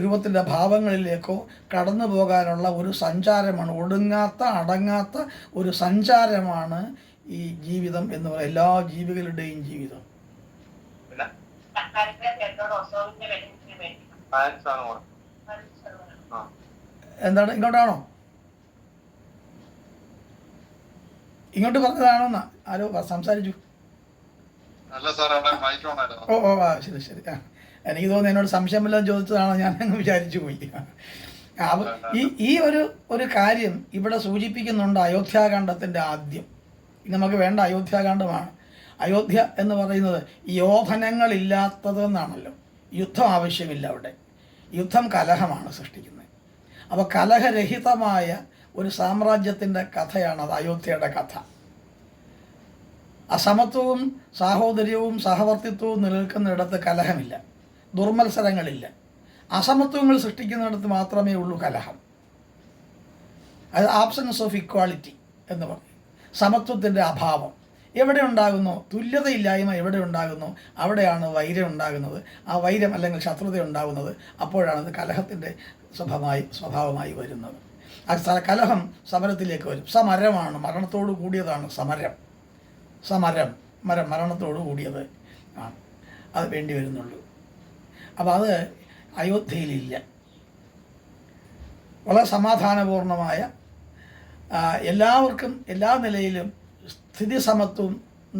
S1: രൂപത്തിൻ്റെ ഭാവങ്ങളിലേക്കോ കടന്നു പോകാനുള്ള ഒരു സഞ്ചാരമാണ്, ഒടുങ്ങാത്ത അടങ്ങാത്ത ഒരു സഞ്ചാരമാണ് ഈ ജീവിതം എന്ന് പറയുന്ന എല്ലാ ജീവികളുടെയും ജീവിതം. എന്താണ്, ഇങ്ങോട്ടാണോ? ഇങ്ങോട്ട് പറഞ്ഞതാണോ എന്നാ ആരോ സംസാരിച്ചു? ഓ ഓ ആ ശരി ശരി. ആ എനിക്ക് തോന്നുന്നു എന്നോട് സംശയമില്ലെന്ന് ചോദിച്ചതാണോ, ഞാൻ അങ്ങ് വിചാരിച്ചു പോയി. ഈ ഒരു കാര്യം ഇവിടെ സൂചിപ്പിക്കുന്നുണ്ട്. അയോധ്യാകാന്ഡത്തിൻ്റെ ആദ്യം നമുക്ക് വേണ്ട അയോധ്യാകാന്ഡമാണ്. അയോധ്യ എന്ന് പറയുന്നത് യോധനങ്ങളില്ലാത്തതെന്നാണല്ലോ. യുദ്ധം ആവശ്യമില്ല അവിടെ. യുദ്ധം കലഹമാണ് സൃഷ്ടിക്കുന്നത്. അപ്പോൾ കലഹരഹിതമായ ഒരു സാമ്രാജ്യത്തിൻ്റെ കഥയാണ് അത് അയോധ്യയുടെ കഥ. അസമത്വവും സാഹോദര്യവും സഹവർത്തിത്വവും നിലനിൽക്കുന്നിടത്ത് കലഹമില്ല, ദുർമത്സരങ്ങളില്ല. അസമത്വങ്ങൾ സൃഷ്ടിക്കുന്നിടത്ത് മാത്രമേ ഉള്ളൂ കലഹം. അത് ആബ്സൻസ് ഓഫ് ഇക്വാളിറ്റി എന്ന് പറയും. സമത്വത്തിൻ്റെ അഭാവം എവിടെ ഉണ്ടാകുന്നോ, തുല്യതയില്ലായ്മ എവിടെ ഉണ്ടാകുന്നോ അവിടെയാണ് വൈര്യം ഉണ്ടാകുന്നത്. ആ വൈര്യം അല്ലെങ്കിൽ ശത്രുത ഉണ്ടാകുന്നത് അപ്പോഴാണ് അത് കലഹത്തിൻ്റെ സ്വഭാവമായി വരുന്നത്. ആ കലഹം സമരത്തിലേക്ക് വരും. സമരമാണ്, മരണത്തോട് കൂടിയതാണ് സമരം. മരണത്തോട് കൂടിയത് ആണ്, അത് വേണ്ടി വരുന്നുള്ളൂ. അപ്പോൾ അത് അയോധ്യയിലില്ല. വളരെ സമാധാനപൂർണമായ എല്ലാവർക്കും എല്ലാ നിലയിലും സ്ഥിതി സമത്വം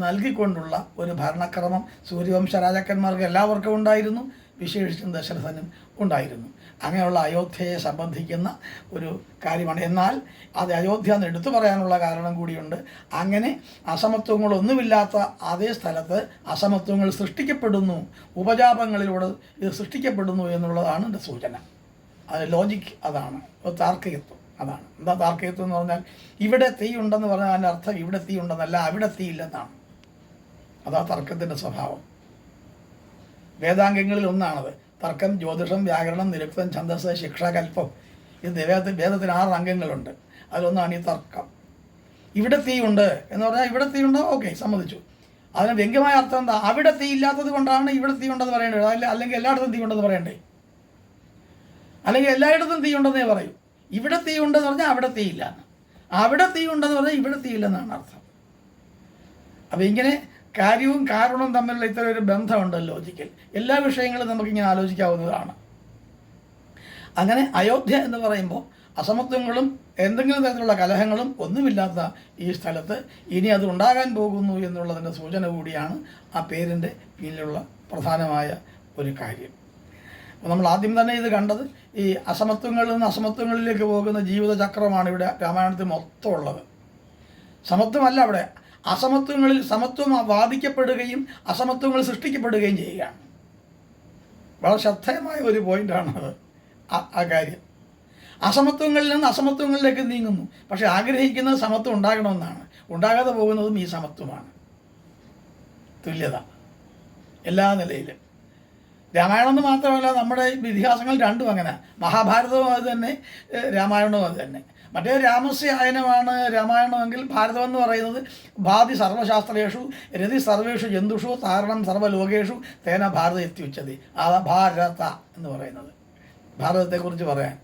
S1: നൽകിക്കൊണ്ടുള്ള ഒരു ഭരണക്രമം സൂര്യവംശ രാജാക്കന്മാർക്ക് എല്ലാവർക്കും ഉണ്ടായിരുന്നു, വിശേഷിച്ചും ദശരഥനും ഉണ്ടായിരുന്നു. അങ്ങനെയുള്ള അയോധ്യയെ സംബന്ധിക്കുന്ന ഒരു കാര്യമാണ്. എന്നാൽ അത് അയോധ്യ എന്ന് എടുത്തു പറയാനുള്ള കാരണം കൂടിയുണ്ട്. അങ്ങനെ അസമത്വങ്ങളൊന്നുമില്ലാത്ത അതേ സ്ഥലത്ത് അസമത്വങ്ങൾ സൃഷ്ടിക്കപ്പെടുന്നു, ഉപജാപങ്ങളിലൂടെ ഇത് സൃഷ്ടിക്കപ്പെടുന്നു എന്നുള്ളതാണ് എൻ്റെ സൂചന. അത് ലോജിക്ക് അതാണ്, താർക്കികത്വം അതാണ്. എന്താ താർക്കികത്വം എന്ന് പറഞ്ഞാൽ, ഇവിടെ തീ ഉണ്ടെന്ന് പറഞ്ഞാൽ അതിൻ്റെ അർത്ഥം ഇവിടെ തീ ഉണ്ടെന്നല്ല, അവിടെ തീ ഇല്ലെന്നാണ്. അതാ തർക്കത്തിൻ്റെ സ്വഭാവം. വേദാംഗങ്ങളിൽ ഒന്നാണത്. തർക്കം, ജ്യോതിഷം, വ്യാകരണം, നിരുക്തം, ഛന്ദസ്, ശിക്ഷ, കൽപ്പം. ഇത് വേദത്തിന് 6 അംഗങ്ങളുണ്ട്. അതിലൊന്നാണ് ഈ തർക്കം. ഇവിടെ തീ ഉണ്ട് എന്ന് പറഞ്ഞാൽ ഇവിടെ തീ ഉണ്ടോ, ഓക്കെ, സമ്മതിച്ചു. അതിന് വ്യംഗ്യമായ അർത്ഥം എന്താ? അവിടെ തീ ഇല്ലാത്തത് കൊണ്ടാണ് ഇവിടെ തീ ഉണ്ടെന്ന് പറയേണ്ടത്. അല്ലെങ്കിൽ എല്ലായിടത്തും തീ ഉണ്ടെന്ന് പറയണ്ടേ? അല്ലെങ്കിൽ എല്ലായിടത്തും തീ ഉണ്ടെന്നേ പറയൂ. ഇവിടെ തീ ഉണ്ടെന്ന് പറഞ്ഞാൽ അവിടെ തീ ഇല്ല, അവിടെ തീ ഉണ്ടെന്ന് പറഞ്ഞാൽ ഇവിടെ തീ ഇല്ലെന്നാണ് അർത്ഥം. അപ്പം ഇങ്ങനെ കാര്യവും കാരണവും തമ്മിലുള്ള ഇത്തരം ഒരു ബന്ധമുണ്ട് ലോജിക്കൽ. എല്ലാ വിഷയങ്ങളും നമുക്കിങ്ങനെ ആലോചിക്കാവുന്നതാണ്. അങ്ങനെ അയോധ്യ എന്ന് പറയുമ്പോൾ അസമത്വങ്ങളും എന്തെങ്കിലും തരത്തിലുള്ള കലഹങ്ങളും ഒന്നുമില്ലാത്ത ഈ സ്ഥലത്ത് ഇനി അത് ഉണ്ടാകാൻ പോകുന്നു എന്നുള്ളതിൻ്റെ സൂചന കൂടിയാണ് ആ പേരിൻ്റെ പിന്നിലുള്ള പ്രധാനമായ ഒരു കാര്യം. അപ്പോൾ നമ്മൾ ആദ്യം തന്നെ ഇത് കണ്ടത് ഈ അസമത്വങ്ങളിൽ നിന്ന് അസമത്വങ്ങളിലേക്ക് പോകുന്ന ജീവിതചക്രമാണ് ഇവിടെ രാമായണത്തിൽ മൊത്തം ഉള്ളത്. സമത്വമല്ല അവിടെ, അസമത്വങ്ങളിൽ സമത്വം വാദിക്കപ്പെടുകയും അസമത്വങ്ങൾ സൃഷ്ടിക്കപ്പെടുകയും ചെയ്യുകയാണ്. വളരെ ശ്രദ്ധേയമായ ഒരു പോയിൻ്റാണത് ആ കാര്യം. അസമത്വങ്ങളിൽ നിന്ന് അസമത്വങ്ങളിലേക്ക് നീങ്ങുന്നു. പക്ഷെ ആഗ്രഹിക്കുന്നത് സമത്വം ഉണ്ടാകണമെന്നാണ്. ഉണ്ടാകാതെ പോകുന്നതും ഈ സമത്വമാണ്. തുല്യത എല്ലാ നിലയിലും. രാമായണം എന്ന് മാത്രമല്ല, നമ്മുടെ ഇതിഹാസങ്ങൾ രണ്ടും അങ്ങനെ. മഹാഭാരതവും അത് തന്നെ, രാമായണവും അത് തന്നെ. മറ്റേ രാമസ്യ ആയനമാണ് രാമായണമെങ്കിൽ ഭാരതം എന്ന് പറയുന്നത് ഭാതി സർവശാസ്ത്രേഷു രതി സർവേഷു ജന്തുഷു താരണം സർവ്വലോകേഷു തേന ഭാരത എത്തിവെച്ചത്. ഭാരത എന്ന് പറയുന്നത് ഭാരതത്തെക്കുറിച്ച് പറയാൻ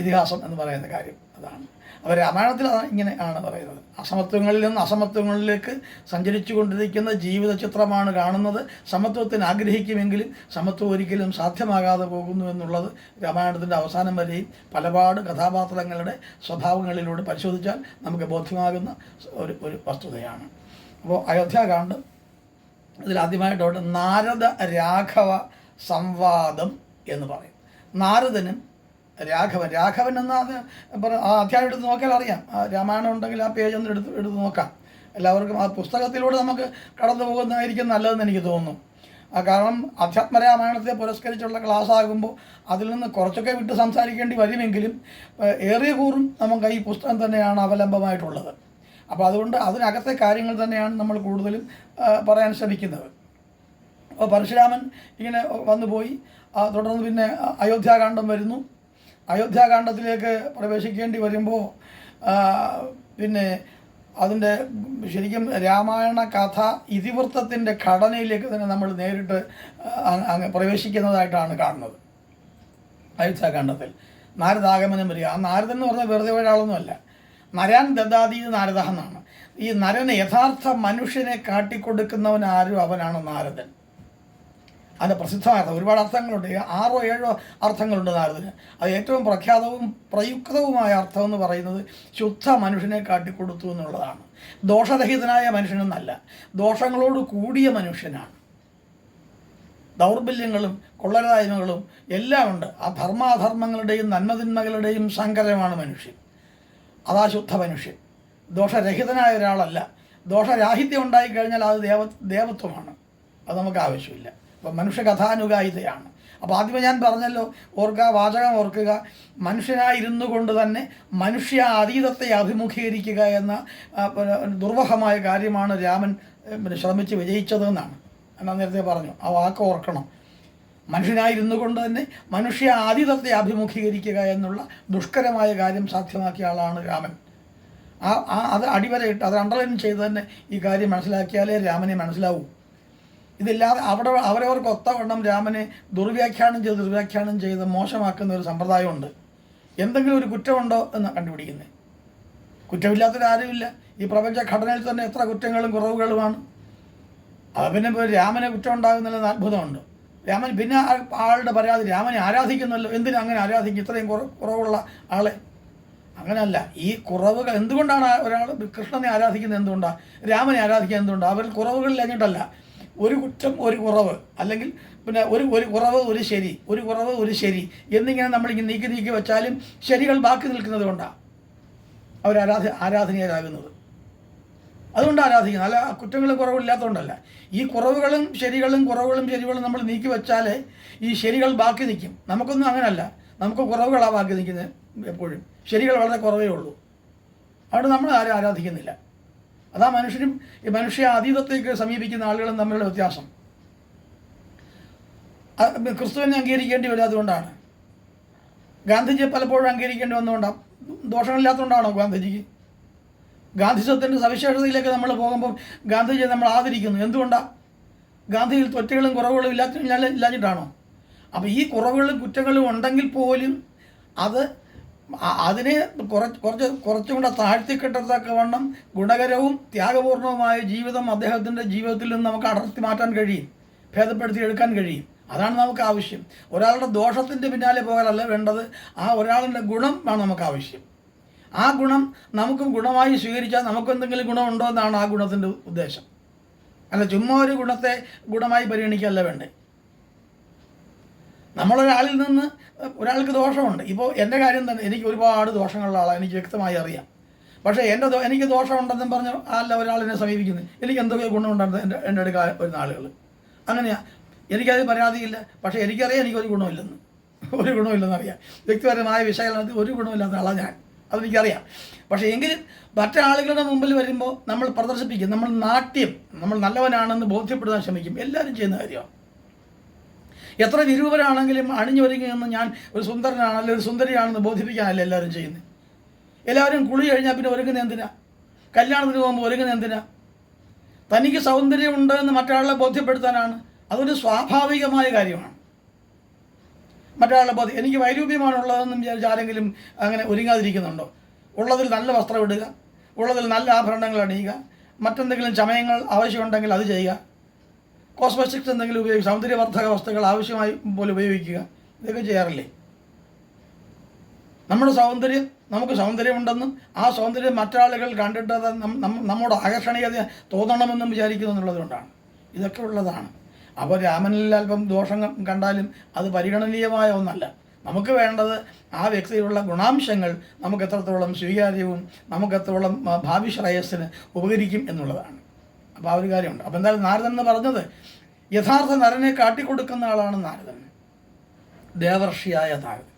S1: ഇതിഹാസം എന്ന് പറയുന്ന കാര്യം അതാണ്. അപ്പോൾ രാമായണത്തിൽ ഇങ്ങനെ ആണ് പറയുന്നത്. അസമത്വങ്ങളിൽ നിന്ന് അസമത്വങ്ങളിലേക്ക് സഞ്ചരിച്ചു കൊണ്ടിരിക്കുന്ന ജീവിത ചിത്രമാണ് കാണുന്നത്. സമത്വത്തിന് ആഗ്രഹിക്കുമെങ്കിലും സമത്വം ഒരിക്കലും സാധ്യമാകാതെ പോകുന്നു എന്നുള്ളത് രാമായണത്തിൻ്റെ അവസാനം വരെയും പലപാട് കഥാപാത്രങ്ങളുടെ സ്വഭാവങ്ങളിലൂടെ പരിശോധിച്ചാൽ നമുക്ക് ബോധ്യമാകുന്ന ഒരു വസ്തുതയാണ്. അപ്പോൾ അയോധ്യാകാന്ഡം ഇതിലാദ്യമായിട്ട് നാരദ രാഘവ സംവാദം എന്ന് പറയും. നാരദനും രാഘവൻ എന്ന ആ അധ്യായം എടുത്ത് നോക്കിയാൽ അറിയാം. രാമായണം ഉണ്ടെങ്കിൽ ആ പേജ് ഒന്ന് എടുത്ത് നോക്കാം. എല്ലാവർക്കും ആ പുസ്തകത്തിലൂടെ നമുക്ക് കടന്നു പോകുന്നതായിരിക്കും നല്ലതെന്ന് എനിക്ക് തോന്നുന്നു. കാരണം അധ്യാത്മരാമായണത്തെ പുരസ്കരിച്ചുള്ള ക്ലാസ് ആകുമ്പോൾ അതിൽ നിന്ന് കുറച്ചൊക്കെ വിട്ട് സംസാരിക്കേണ്ടി വരുമെങ്കിലും ഏറിയ കൂറും നമുക്ക് ഈ പുസ്തകം തന്നെയാണ് അവലംബമായിട്ടുള്ളത്. അപ്പോൾ അതുകൊണ്ട് അതിനകത്തെ കാര്യങ്ങൾ തന്നെയാണ് നമ്മൾ കൂടുതലും പറയാൻ ശ്രമിക്കുന്നത്. അപ്പോൾ പരശുരാമൻ ഇങ്ങനെ വന്നുപോയി. തുടർന്ന് പിന്നെ അയോധ്യാകാന്ഡം വരുന്നു. അയോധ്യാകാന്ഡത്തിലേക്ക് പ്രവേശിക്കേണ്ടി വരുമ്പോൾ പിന്നെ അതിൻ്റെ ശരിക്കും രാമായണ കഥ ഇതിവൃത്തത്തിൻ്റെ ഘടനയിലേക്ക് തന്നെ നമ്മൾ നേരിട്ട് പ്രവേശിക്കുന്നതായിട്ടാണ് കാണുന്നത്. അയോധ്യാകാന്ഡത്തിൽ നാരദാഗമനം വരിക. ആ നാരദൻ എന്ന് പറഞ്ഞാൽ വെറുതെ ഒരാളൊന്നുമല്ല. നരാൻ ദദാതി നാരദ എന്നാണ്. ഈ നരന് യഥാർത്ഥ മനുഷ്യനെ കാട്ടിക്കൊടുക്കുന്നവൻ ആരും അവനാണ് നാരദൻ. അതിൻ്റെ പ്രസിദ്ധമായ അർത്ഥം ഒരുപാട് അർത്ഥങ്ങളുണ്ട്. 6 or 7 അർത്ഥങ്ങളുണ്ട് നാരദന്. അത് ഏറ്റവും പ്രഖ്യാതവും പ്രയുക്തവുമായ അർത്ഥം എന്ന് പറയുന്നത് ശുദ്ധ മനുഷ്യനെ കാട്ടിക്കൊടുത്തു എന്നുള്ളതാണ്. ദോഷരഹിതനായ മനുഷ്യനെന്നല്ല, ദോഷങ്ങളോട് കൂടിയ മനുഷ്യനാണ്. ദൗർബല്യങ്ങളും കൊള്ളരായ്മകളും എല്ലാം ഉണ്ട്. ആ ധർമാധർമ്മങ്ങളുടെയും നന്മതിന്മകളുടെയും സങ്കരമാണ് മനുഷ്യൻ. അതാ ശുദ്ധ മനുഷ്യൻ. ദോഷരഹിതനായ ഒരാളല്ല. ദോഷരാഹിത്യം ഉണ്ടായിക്കഴിഞ്ഞാൽ അത് ദേവത്വമാണ്. അത് നമുക്ക് ആവശ്യമില്ല. അപ്പം മനുഷ്യ കഥാനുഗായിതയാണ്. അപ്പോൾ ആദ്യമേ ഞാൻ പറഞ്ഞല്ലോ, വാചകം ഓർക്കുക, മനുഷ്യനായിരുന്നു കൊണ്ട് തന്നെ മനുഷ്യ അതീതത്തെ അഭിമുഖീകരിക്കുക എന്ന ദുർവഹമായ കാര്യമാണ് രാമൻ ശ്രമിച്ച് വിജയിച്ചതെന്നാണ് ഞാൻ നേരത്തെ പറഞ്ഞു. ആ വാക്ക് ഓർക്കണം. മനുഷ്യനായിരുന്നു കൊണ്ട് തന്നെ മനുഷ്യ അതീതത്തെ അഭിമുഖീകരിക്കുക എന്നുള്ള ദുഷ്കരമായ കാര്യം സാധ്യമാക്കിയ ആളാണ് രാമൻ. അത് അടിവരയിട്ട് അത് അണ്ടർലൈൻ ചെയ്ത് തന്നെ ഈ കാര്യം മനസ്സിലാക്കിയാലേ രാമനെ മനസ്സിലാവൂ. ഇതില്ലാതെ അവരവർക്ക് ഒത്തവണ്ണം രാമനെ ദുർവ്യാഖ്യാനം ചെയ്ത് മോശമാക്കുന്ന ഒരു സമ്പ്രദായമുണ്ട്. എന്തെങ്കിലും ഒരു കുറ്റമുണ്ടോ എന്ന് കണ്ടുപിടിക്കുന്നത്. കുറ്റമില്ലാത്തൊരാരുമില്ല. ഈ പ്രപഞ്ച ഘടനയിൽ തന്നെ എത്ര കുറ്റങ്ങളും കുറവുകളുമാണ്. അത് പിന്നെ രാമനെ കുറ്റം ഉണ്ടാകുന്നതിൽ അത്ഭുതമുണ്ട്. രാമൻ പിന്നെ ആളുടെ പരാതി, രാമനെ ആരാധിക്കുന്നല്ലോ, എന്തിനാ അങ്ങനെ ആരാധിക്കും ഇത്രയും കുറവുള്ള ആളെ? അങ്ങനെയല്ല. ഈ കുറവുകൾ എന്തുകൊണ്ടാണ് ഒരാൾ കൃഷ്ണനെ ആരാധിക്കുന്നത്? എന്തുകൊണ്ടാണ് രാമനെ ആരാധിക്കുന്നത്? എന്തുകൊണ്ടാണ്? അവർ കുറവുകളിലഞ്ഞിട്ടല്ല. ഒരു കുറ്റം ഒരു കുറവ്, അല്ലെങ്കിൽ പിന്നെ ഒരു കുറവ് ഒരു ശരി, ഒരു കുറവ് ഒരു ശരി എന്നിങ്ങനെ നമ്മളിങ്ങനെ നീക്കി വെച്ചാലും ശരികൾ ബാക്കി നിൽക്കുന്നത് കൊണ്ടാണ് അവർ ആരാധനീയരാകുന്നത്. അതുകൊണ്ട് ആരാധിക്കുന്നത്, അല്ല കുറ്റങ്ങളും കുറവില്ലാത്തതുകൊണ്ടല്ല. ഈ കുറവുകളും ശരികളും നമ്മൾ നീക്കി വെച്ചാലേ ഈ ശരികൾ ബാക്കി നിൽക്കും. നമുക്കൊന്നും അങ്ങനല്ല. നമുക്ക് കുറവുകളാണ് ബാക്കി നിൽക്കുന്നത് എപ്പോഴും. ശരികൾ വളരെ കുറവേ ഉള്ളൂ. അതുകൊണ്ട് നമ്മൾ ആരും ആരാധിക്കുന്നില്ല. അതാ മനുഷ്യരും ഈ മനുഷ്യ അതീതത്തേക്ക് സമീപിക്കുന്ന ആളുകളും തമ്മിലുള്ള വ്യത്യാസം. ക്രിസ്തുവിനെ അംഗീകരിക്കേണ്ടി വരാത്തതുകൊണ്ടാണ്. ഗാന്ധിജിയെ പലപ്പോഴും അംഗീകരിക്കേണ്ടി വന്നുകൊണ്ടാണ്. ദോഷങ്ങളില്ലാത്തതുകൊണ്ടാണോ ഗാന്ധിജിക്ക്? ഗാന്ധിസത്തിൻ്റെ സവിശേഷതയിലേക്ക് നമ്മൾ പോകുമ്പം ഗാന്ധിജിയെ നമ്മൾ ആദരിക്കുന്നു. എന്തുകൊണ്ടാണ്? ഗാന്ധിയിൽ തെറ്റുകളും കുറവുകളും ഇല്ലാഞ്ഞിട്ടാണോ? അപ്പോൾ ഈ കുറവുകളും കുറ്റങ്ങളും ഉണ്ടെങ്കിൽ പോലും അതിനെ കുറച്ചും കൂടെ താഴ്ത്തിക്കെട്ടത്തക്കവണ്ണം ഗുണകരവും ത്യാഗപൂർണവുമായ ജീവിതം അദ്ദേഹത്തിൻ്റെ ജീവിതത്തിൽ നിന്ന് നമുക്ക് അടർത്തി മാറ്റാൻ കഴിയും, ഭേദപ്പെടുത്തി എടുക്കാൻ കഴിയും. അതാണ് നമുക്ക് ആവശ്യം. ഒരാളുടെ ദോഷത്തിൻ്റെ പിന്നാലെ പോകാനല്ല വേണ്ടത്, ആ ഒരാളുടെ ഗുണം ആണ് നമുക്ക് ആവശ്യം. ആ ഗുണം നമുക്കും ഗുണമായി സ്വീകരിച്ചാൽ നമുക്കെന്തെങ്കിലും ഗുണമുണ്ടോ എന്നാണ് ആ ഗുണത്തിൻ്റെ ഉദ്ദേശം. അല്ല ചുമ്മാ ഒരു ഗുണത്തെ ഗുണമായി പരിഗണിക്കുകയല്ല വേണ്ടേ. നമ്മളൊരാളിൽ നിന്ന് ഒരാൾക്ക് ദോഷമുണ്ട്. ഇപ്പോൾ എൻ്റെ കാര്യം തന്നെ, എനിക്ക് ഒരുപാട് ദോഷങ്ങളുള്ള ആളാണ്, എനിക്ക് വ്യക്തമായി അറിയാം. പക്ഷേ എനിക്ക് ദോഷമുണ്ടെന്നും പറഞ്ഞ് അല്ല ഒരാളിനെ സമീപിക്കുന്നത്. എനിക്ക് എന്തൊക്കെ ഗുണമുണ്ടെന്ന് എൻ്റെ അടുക്ക വരുന്ന ആളുകൾ അങ്ങനെയാണ്. എനിക്കത് പരാതിയില്ല, പക്ഷേ എനിക്കറിയാം എനിക്കൊരു ഗുണമില്ലെന്നറിയാം. വ്യക്തിപരമായ വിശകലനത്തിൽ ഒരു ഗുണമില്ലാത്ത ആളാണ് ഞാൻ, അതെനിക്കറിയാം. പക്ഷേ എങ്കിലും മറ്റാളുകളുടെ മുമ്പിൽ വരുമ്പോൾ നമ്മൾ പ്രദർശിപ്പിക്കും, നമ്മൾ നല്ലവനാണെന്ന് ബോധ്യപ്പെടുത്താൻ ശ്രമിക്കും. എല്ലാവരും ചെയ്യുന്ന കാര്യമാണ്. എത്ര നിരൂപരാണെങ്കിലും അണിഞ്ഞു ഒരുങ്ങിയെന്ന് ഞാൻ ഒരു സുന്ദരനാണ് അല്ലെങ്കിൽ ഒരു സുന്ദരിയാണെന്ന് ബോധിപ്പിക്കാനല്ല എല്ലാവരും ചെയ്യുന്നത്. എല്ലാവരും കുളി കഴിഞ്ഞാൽ പിന്നെ ഒരുങ്ങുന്നത് എന്തിനാ? കല്യാണത്തിന് പോകുമ്പോൾ ഒരുങ്ങുന്നത് എന്തിനാ? തനിക്ക് സൗന്ദര്യമുണ്ട് എന്ന് മറ്റൊരാളെ ബോധ്യപ്പെടുത്താനാണ്. അതൊരു സ്വാഭാവികമായ കാര്യമാണ്. മറ്റൊരാളെ എനിക്ക് വൈരൂപ്യമാണുള്ളതെന്നും വിചാരിച്ച് ആരെങ്കിലും അങ്ങനെ ഒരുങ്ങാതിരിക്കുന്നുണ്ടോ? ഉള്ളതിൽ നല്ല വസ്ത്രം ഇടുക, ഉള്ളതിൽ നല്ല ആഭരണങ്ങൾ അണിയുക, മറ്റെന്തെങ്കിലും ചമയങ്ങൾ ആവശ്യമുണ്ടെങ്കിൽ അത് ചെയ്യുക, കോസ്മെറ്റിക്സ് എന്തെങ്കിലും ഉപയോഗിക്കുക, സൗന്ദര്യവർദ്ധക വസ്തുക്കൾ ആവശ്യമായി പോലെ ഉപയോഗിക്കുക, ഇതൊക്കെ ചെയ്യാറില്ലേ? നമുക്ക് സൗന്ദര്യമുണ്ടെന്നും ആ സൗന്ദര്യം മറ്റാളുകൾ കണ്ടിട്ട് നമ്മുടെ ആകർഷണീയത തോന്നണമെന്നും വിചാരിക്കുന്നു എന്നുള്ളത് കൊണ്ടാണ്. ഇതൊക്കെ ഉള്ളതാണ്. അപ്പോൾ രാമനിൽ അല്പം ദോഷം കണ്ടാലും അത് പരിഗണനീയമായ ഒന്നല്ല. നമുക്ക് വേണ്ടത് ആ വ്യക്തിയിലുള്ള ഗുണാംശങ്ങൾ നമുക്ക് എത്രത്തോളം സ്വീകാര്യവും നമുക്ക് എത്രത്തോളം ഭാവി ശ്രേയസ്സിന് ഉപകരിക്കും എന്നുള്ളതാണ്. അപ്പോൾ ആ ഒരു കാര്യമുണ്ട്. അപ്പോൾ എന്തായാലും നാരദൻ എന്ന് പറഞ്ഞത് യഥാർത്ഥ നരനെ കാട്ടിക്കൊടുക്കുന്ന ആളാണ് നാരദൻ, ദേവർഷിയായ നാരദൻ.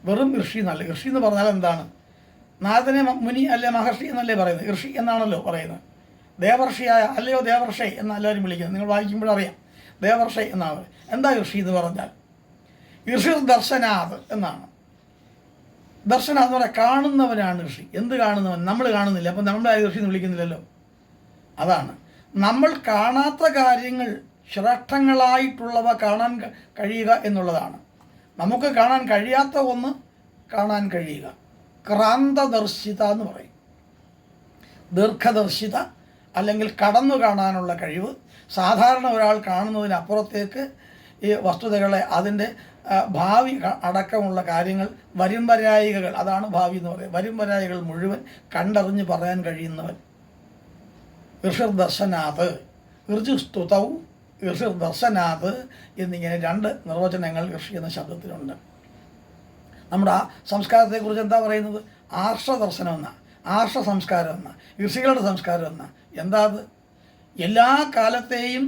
S1: വെറും ഋഷി എന്നല്ല. ഋഷി എന്ന് പറഞ്ഞാൽ എന്താണ്? നാരദനെ മുനി അല്ലെ മഹർഷി എന്നല്ലേ പറയുന്നത്? ഋഷി എന്നാണല്ലോ പറയുന്നത്. ദേവർഷിയായ, അല്ലയോ ദേവർഷൈ എന്നെല്ലാവരും വിളിക്കുന്നത്. നിങ്ങൾ വായിക്കുമ്പോഴറിയാം ദേവർഷൈ എന്നാണ്. എന്താ ഋഷി എന്ന് പറഞ്ഞാൽ? ഋഷിർ ദർശനാത് എന്നാണ്. ദർശനാഥ് എന്ന് പറഞ്ഞാൽ കാണുന്നവനാണ് ഋഷി. എന്ത് കാണുന്നവൻ? നമ്മൾ കാണുന്നില്ല, അപ്പം നമ്മളെ ഋഷി എന്ന് വിളിക്കുന്നില്ലല്ലോ. അതാണ് നമ്മൾ കാണാത്ത കാര്യങ്ങൾ, ശ്രേഷ്ഠങ്ങളായിട്ടുള്ളവ കാണാൻ കഴിയുക എന്നുള്ളതാണ്. നമുക്ക് കാണാൻ കഴിയാത്ത ഒന്ന് കാണാൻ കഴിയുക. ക്രാന്തദർശിത എന്ന് പറയും. ദീർഘദർശിത അല്ലെങ്കിൽ കടന്നു കാണാനുള്ള കഴിവ്. സാധാരണ ഒരാൾ കാണുന്നതിനപ്പുറത്തേക്ക് ഈ വസ്തുതകളെ, അതിൻ്റെ ഭാവി അടക്കമുള്ള കാര്യങ്ങൾ, വരുംവരായികകൾ, അതാണ് ഭാവി എന്ന് പറയുന്നത്. വരുംവരായികൾ മുഴുവൻ കണ്ടറിഞ്ഞ് പറയാൻ കഴിയുന്നവൻ. ഋഷിർ ദർശനാഥ്, ഋജുസ്തുതൗ, ഋഷിർ ദർശനാഥ് എന്നിങ്ങനെ രണ്ട് നിർവചനങ്ങൾ ഋഷി എന്ന ശബ്ദത്തിലുണ്ട്. നമ്മുടെ ആ സംസ്കാരത്തെക്കുറിച്ച് എന്താ പറയുന്നത്? ആർഷദർശനം എന്ന, ആർഷ സംസ്കാരം എന്ന, ഋഷികളുടെ സംസ്കാരം എന്ന. എന്താ അത്? എല്ലാ കാലത്തെയും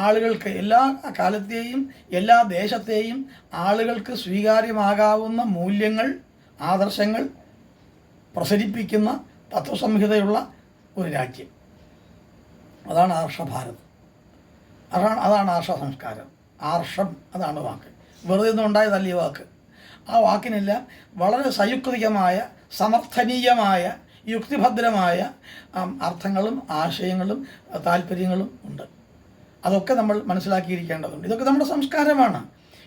S1: ആളുകൾക്ക്, എല്ലാ കാലത്തെയും എല്ലാ ദേശത്തെയും ആളുകൾക്ക് സ്വീകാര്യമാകാവുന്ന മൂല്യങ്ങൾ, ആദർശങ്ങൾ പ്രസരിപ്പിക്കുന്ന തത്വസംഹിതയുള്ള ഒരു രാജ്യം. അതാണ് ആർഷഭാരത്. അതാണ് ആർഷ സംസ്കാരം. ആർഷം അതാണ് വാക്ക്. വെറുതെ ഒന്നും ഉണ്ടായതല്ല ഈ വാക്ക്. ആ വാക്കിനെല്ലാം വളരെ സയുക്തികമായ, സമർത്ഥനീയമായ, യുക്തിഭദ്രമായ അർത്ഥങ്ങളും ആശയങ്ങളും താല്പര്യങ്ങളും ഉണ്ട്. അതൊക്കെ നമ്മൾ മനസ്സിലാക്കിയിരിക്കേണ്ടതുണ്ട്. ഇതൊക്കെ നമ്മുടെ സംസ്കാരമാണ്.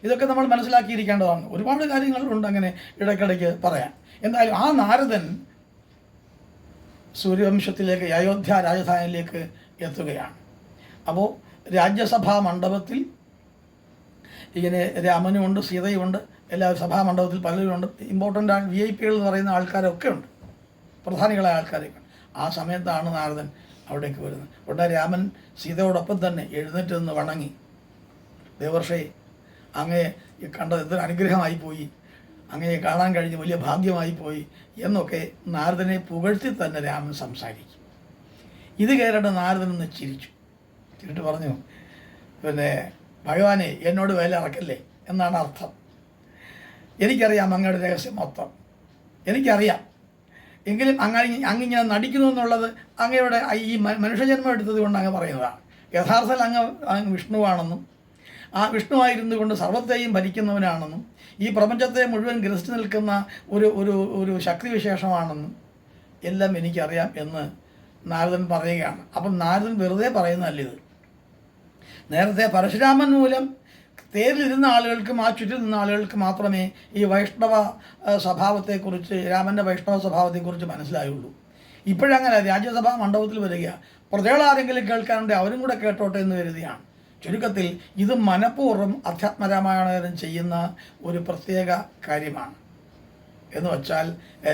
S1: ഇതൊക്കെ നമ്മൾ മനസ്സിലാക്കിയിരിക്കേണ്ടതാണ്. ഒരുപാട് കാര്യങ്ങളുണ്ട് അങ്ങനെ ഇടയ്ക്കിടയ്ക്ക് പറയാൻ. എന്തായാലും ആ നാരദൻ സൂര്യവംശത്തിലേക്ക്, അയോധ്യ രാജധാനിയിലേക്ക് എത്തുകയാണ്. അപ്പോൾ രാജ്യസഭാ മണ്ഡപത്തിൽ ഇങ്ങനെ രാമനുമുണ്ട്, സീതയുമുണ്ട്, എല്ലാവരും സഭാ മണ്ഡപത്തിൽ പലരുമുണ്ട്. ഇമ്പോർട്ടൻ്റ് VIP എന്ന് പറയുന്ന ആൾക്കാരൊക്കെ ഉണ്ട്, പ്രധാനികളായ ആൾക്കാരൊക്കെ. ആ സമയത്താണ് നാരദൻ അവിടേക്ക് വരുന്നത്. ഉടനെ രാമൻ സീതയോടൊപ്പം തന്നെ എഴുന്നേറ്റ് നിന്ന് വണങ്ങി, ദേവർഷേ, അങ്ങയെ കണ്ടത് എന്തൊരു അനുഗ്രഹമായി പോയി, അങ്ങയെ കാണാൻ കഴിഞ്ഞ് വലിയ ഭാഗ്യമായി പോയി എന്നൊക്കെ നാരദനെ പുകഴ്ത്തി തന്നെ രാമൻ സംസാരിക്കും. ഇത് കേട്ടിട്ട് നാരദൻ ഒന്ന് ചിരിച്ചു. ചിരിട്ട് പറഞ്ഞു, പിന്നെ ഭഗവാനെ, എന്നോട് വേല ഇറക്കല്ലേ എന്നാണ് അർത്ഥം. എനിക്കറിയാം അങ്ങയുടെ രഹസ്യം മൊത്തം, എനിക്കറിയാം. എങ്കിലും അങ്ങിങ്ങനെ നടിക്കുന്നു എന്നുള്ളത് അങ്ങയുടെ ഈ മനുഷ്യജന്മം എടുത്തത് കൊണ്ട് അങ്ങ് പറയുന്നതാണ്. യഥാർത്ഥത്തിൽ അങ്ങ് വിഷ്ണുവാണെന്നും ആ വിഷ്ണുവായിരുന്നു കൊണ്ട് സർവത്തെയും ഭരിക്കുന്നവനാണെന്നും ഈ പ്രപഞ്ചത്തെ മുഴുവൻ ഗ്രസിച്ചു നിൽക്കുന്ന ഒരു ശക്തിവിശേഷമാണെന്നും എല്ലാം എനിക്കറിയാം എന്ന് നാരദൻ പറയുകയാണ്. അപ്പം നാരദൻ വെറുതെ പറയുന്നതല്ല ഇത്. നേരത്തെ പരശുരാമൻ മൂലം തേരിലിരുന്ന ആളുകൾക്കും ആ ചുറ്റും നിന്ന ആളുകൾക്ക് മാത്രമേ ഈ വൈഷ്ണവ സ്വഭാവത്തെക്കുറിച്ച്, രാമൻ്റെ വൈഷ്ണവ സ്വഭാവത്തെക്കുറിച്ച് മനസ്സിലായുള്ളൂ. ഇപ്പോഴങ്ങനെ രാജ്യസഭാ മണ്ഡപത്തിൽ വരിക, പ്രജകളാരെങ്കിലും കേൾക്കാനുണ്ട് അവരും കൂടെ കേട്ടോട്ടെ എന്ന് കരുതിയാണ്. ചുരുക്കത്തിൽ ഇത് മനഃപൂർവ്വം അധ്യാത്മരാമായണം ചെയ്യുന്ന ഒരു പ്രത്യേക കാര്യമാണ്. എന്ന് വച്ചാൽ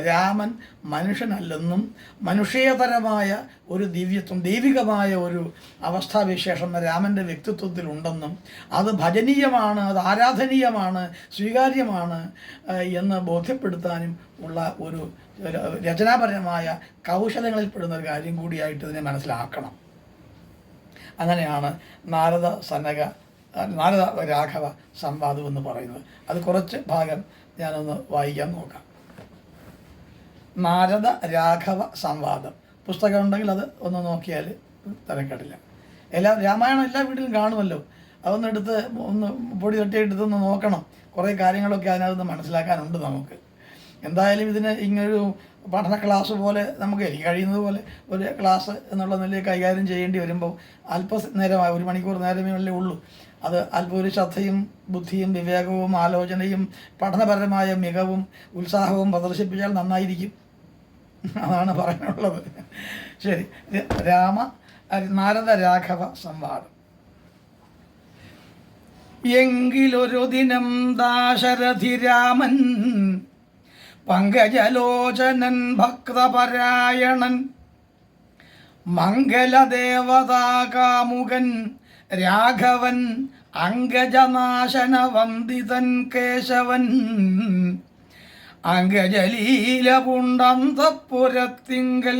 S1: രാമൻ മനുഷ്യനല്ലെന്നും മനുഷ്യേതരമായ ഒരു ദിവ്യത്വം, ദൈവികമായ ഒരു അവസ്ഥാവിശേഷം രാമൻ്റെ വ്യക്തിത്വത്തിലുണ്ടെന്നും അത് ഭജനീയമാണ്, അത് ആരാധനീയമാണ്, സ്വീകാര്യമാണ് എന്ന് ബോധ്യപ്പെടുത്താനും ഉള്ള ഒരു രചനാപരമായ കൗശലങ്ങളിൽപ്പെടുന്ന ഒരു കാര്യം കൂടിയായിട്ട് ഇതിനെ മനസ്സിലാക്കണം. അങ്ങനെയാണ് നാരദ രാഘവ സംവാദം എന്ന് പറയുന്നത്. അത് കുറച്ച് ഭാഗം ഞാനൊന്ന് വായിക്കാൻ നോക്കാം. നാരദ രാഘവ സംവാദം പുസ്തകം ഉണ്ടെങ്കിൽ അത് ഒന്ന് നോക്കിയാൽ തരക്കേടില്ല. രാമായണം എല്ലാ വീട്ടിലും കാണുമല്ലോ. അതൊന്ന് എടുത്ത് ഒന്ന് പൊടി തട്ടിയെടുത്തൊന്ന് നോക്കണം. കുറേ കാര്യങ്ങളൊക്കെ അതിനകത്ത് മനസ്സിലാക്കാനുണ്ട് നമുക്ക്. എന്തായാലും ഇതിന് ഇങ്ങനൊരു പഠന ക്ലാസ് പോലെ നമുക്ക് എനിക്ക് കഴിയുന്നത് പോലെ ഒരു ക്ലാസ് എന്നുള്ള നിലയിൽ കൈകാര്യം ചെയ്യേണ്ടി വരുമ്പോൾ അല്പനേരമായി, 1 മണിക്കൂർ നേരമേ അല്ലേ ഉള്ളൂ. അത് അല്പം ഒരു ശ്രദ്ധയും ബുദ്ധിയും വിവേകവും ആലോചനയും പഠനപരമായ മികവും ഉത്സാഹവും പ്രദർശിപ്പിച്ചാൽ നന്നായിരിക്കും. അതാണ് പറയാനുള്ളത്. ശരി, നാരദ രാഘവ സംവാദം. എങ്കിലൊരു ദിനം ദാശരഥിരാമൻ പങ്കജലോചനൻ ഭക്തപരായണൻ മംഗലദേവതാകാമുകൻ രാഘവൻ അംഗജനാശന വന്ദിതൻ കേശവൻ അംഗജലീല പുണ്ടന്തപുരത്തിങ്കൽ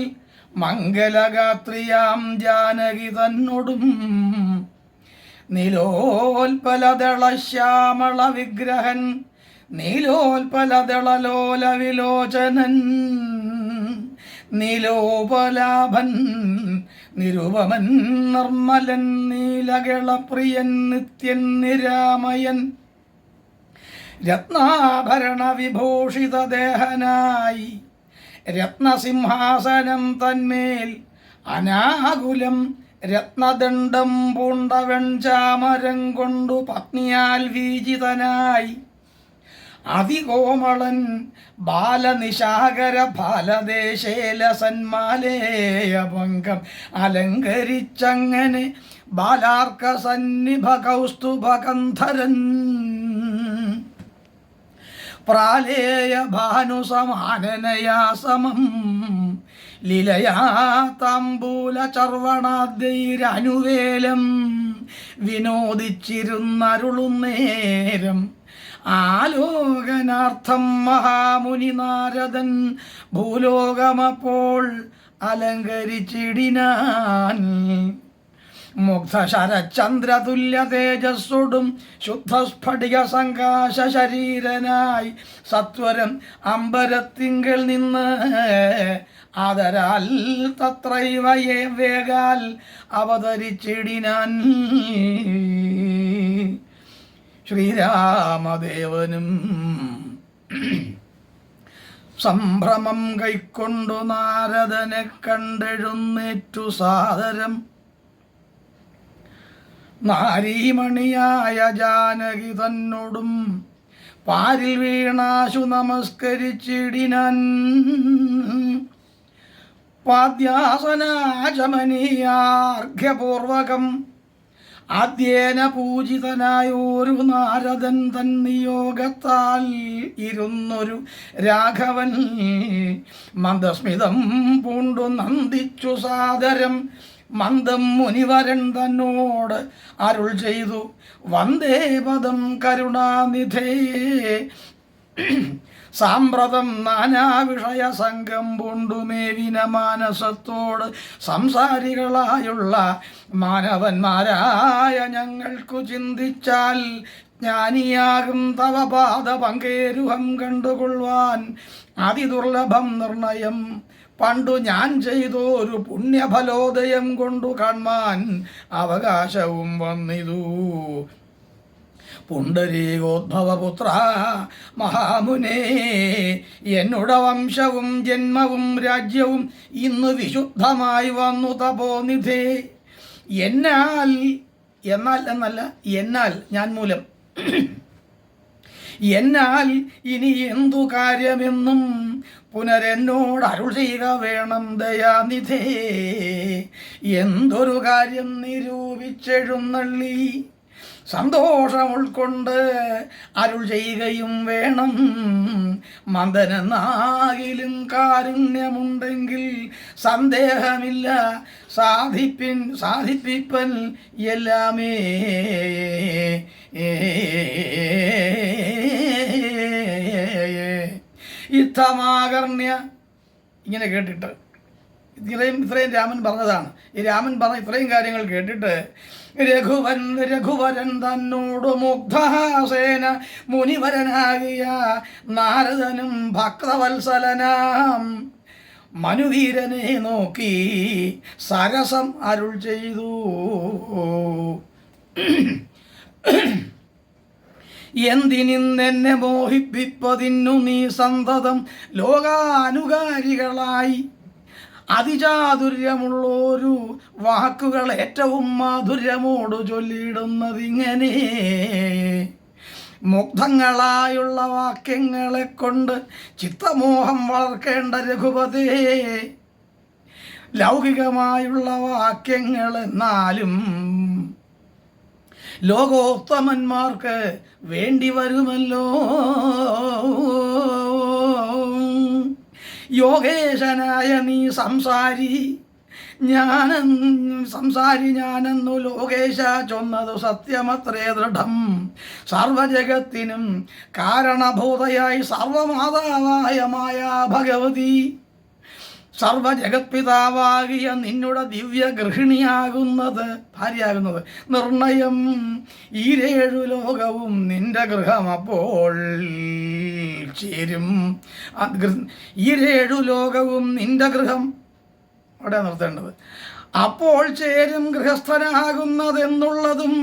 S1: മംഗലഗാത്രിയാം ജാനകി തന്നോടും നീലോൽപലദളശ്യാമള വിഗ്രഹൻ നീലോൽപലദളലോല വിലോചനൻ നീലോപലാഭൻ നിരുപമൻ നിർമ്മലൻ നീലകളപ്രിയൻ നിത്യൻ നിരാമയൻ രത്നാഭരണ വിഭൂഷിത ദേഹനായി രത്നസിംഹാസനം തന്മേൽ അനാകുലം രത്നദണ്ഡം പൂണ്ടവൻ ചാമരം കൊണ്ടു പത്നിയാൽ വീജിതനായി അതികോമളൻ ബാലനിശാകര ബാലദേശേലസന്മാലേയഭംഗം അലങ്കരിച്ചങ്ങനെ ബാലാർക്ക സന്നിഭ കൗസ്തുഭകന്ധരൻ പ്രാലേയ ഭാനുസമാനനയാ സമം ലീലയാ താംബൂല ചർവണാദ്യൈരനുവേലം വിനോദിച്ചിരുന്നരുളുന്നേരം ആലോകനാർത്ഥം മഹാമുനി നാരദൻ ഭൂലോകമപ്പോൾ അലങ്കരിച്ചിടിനാൻ മുഗ്ധശരചന്ദ്രതുല്യ തേജസ്സോടും ശുദ്ധസ്ഫടിക സങ്കാശ ശരീരനായി സത്വരം അമ്പരത്തിങ്കൽ നിന്ന് ആദരാൽ തത്രൈവയെ വേഗാൽ അവതരിച്ചിടിനാൻ ശ്രീരാമദേവനും സംഭ്രമം കൈക്കൊണ്ടു നാരദനെ കണ്ടെഴുന്നേറ്റു സാദരം നാരീമണിയായ ജാനകി തന്നോടും പാരിൽ വീണാശു നമസ്കരിച്ചിടിനാൻ പാദ്യാസനാചമനീയാർഘ്യപൂർവകം ആദ്യേന പൂജിതനായൊരു നാരദൻ തന്നിയോഗത്താൽ ഇരുന്നൊരു രാഘവൻ മന്ദസ്മിതം പൂണ്ടു നന്ദിച്ചു സാദരം മന്ദം മുനിവരൻ തന്നോട് അരുൾ ചെയ്തു വന്ദേ പദം കരുണാനിധേ സാമ്പ്രതം നാനാവിഷയ സംഘം പൂണ്ടുമേവിന മാനസത്തോട് സംസാരികളായുള്ള മാനവന്മാരായ ഞങ്ങൾക്കു ചിന്തിച്ചാൽ ജ്ഞാനിയാകും തവ പാദ പങ്കേരുഹം കണ്ടുകൊള്ളുവാൻ അതിദുർലഭം നിർണയം പണ്ടു ഞാൻ ചെയ്തൊരു പുണ്യഫലോദയം കൊണ്ടു കാൺമാൻ അവകാശവും വന്നിതു പുണ്ടരീകോദ്ഭവപുത്ര മഹാമുനേ എന്നുടെ വംശവും ജന്മവും രാജ്യവും ഇന്ന് വിശുദ്ധമായി വന്നു തപോനിധേ എന്നാൽ ഞാൻ മൂലം എന്നാൽ ഇനി എന്തു കാര്യമെന്നും പുനരെന്നോട് അരുൾ ചെയ്യുക വേണം ദയാനിധേ എന്തൊരു കാര്യം നിരൂപിച്ചെഴുന്നള്ളി സന്തോഷം ഉൾക്കൊണ്ട് അരുൾ ചെയ്യുകയും വേണം മന്ദനെന്നാകിലും കാരുണ്യമുണ്ടെങ്കിൽ സന്ദേഹമില്ല സാധിപ്പിപ്പൻ എല്ലാമേ യുദ്ധമാകർണ്യ ഇങ്ങനെ കേട്ടിട്ട് ഇത്രയും രാമൻ പറഞ്ഞതാണ്. ഈ രാമൻ പറഞ്ഞ ഇത്രയും കാര്യങ്ങൾ കേട്ടിട്ട് രഘുവരൻ തന്നോട് മുഗ്ധഹാസേന മുനിവരനാകിയ നാരദനും ഭക്തവത്സലനാം മനുവീരനെ നോക്കി സരസം അരുൾ ചെയ്തു. എന്തിനിന്നെന്നെ മോഹിപ്പിപ്പതിന്നു നീ സന്തതം ലോകാനുകാരികളായി അതിചാതുര്യമുള്ളൊരു വാക്കുകൾ ഏറ്റവും മാധുര്യമോട് ചൊല്ലിയിടുന്നതിങ്ങനെ മുഗ്ധങ്ങളായുള്ള വാക്യങ്ങളെ കൊണ്ട് ചിത്തമോഹം വളർക്കേണ്ട രഘുപതേ ലൗകികമായുള്ള വാക്യങ്ങൾ എന്നാലും ലോകോത്തമന്മാർക്ക് വേണ്ടി വരുമല്ലോ. യോഗേശനായ നീ സംസാരി ഞാനെന്നു ലോകേശ ചൊന്നതു സത്യമത്രേ ദൃഢം. സർവജഗത്തിനും കാരണഭൂതയായി സർവമാതാവായ മായാ ഭഗവതി സർവജഗത്പിതാവാകിയ നിന്നുടെ ദിവ്യ ഗൃഹിണിയാകുന്നത്, ഭാര്യയാകുന്നത് നിർണയം. ഈരേഴു ലോകവും നിന്റെ ഗൃഹം അപ്പോൾ ചേരും. ഈരേഴു ലോകവും നിന്റെ ഗൃഹം, അവിടെ നിർത്തേണ്ടത്. അപ്പോൾ ചേരും ഗൃഹസ്ഥനാകുന്നതെന്നുള്ളതും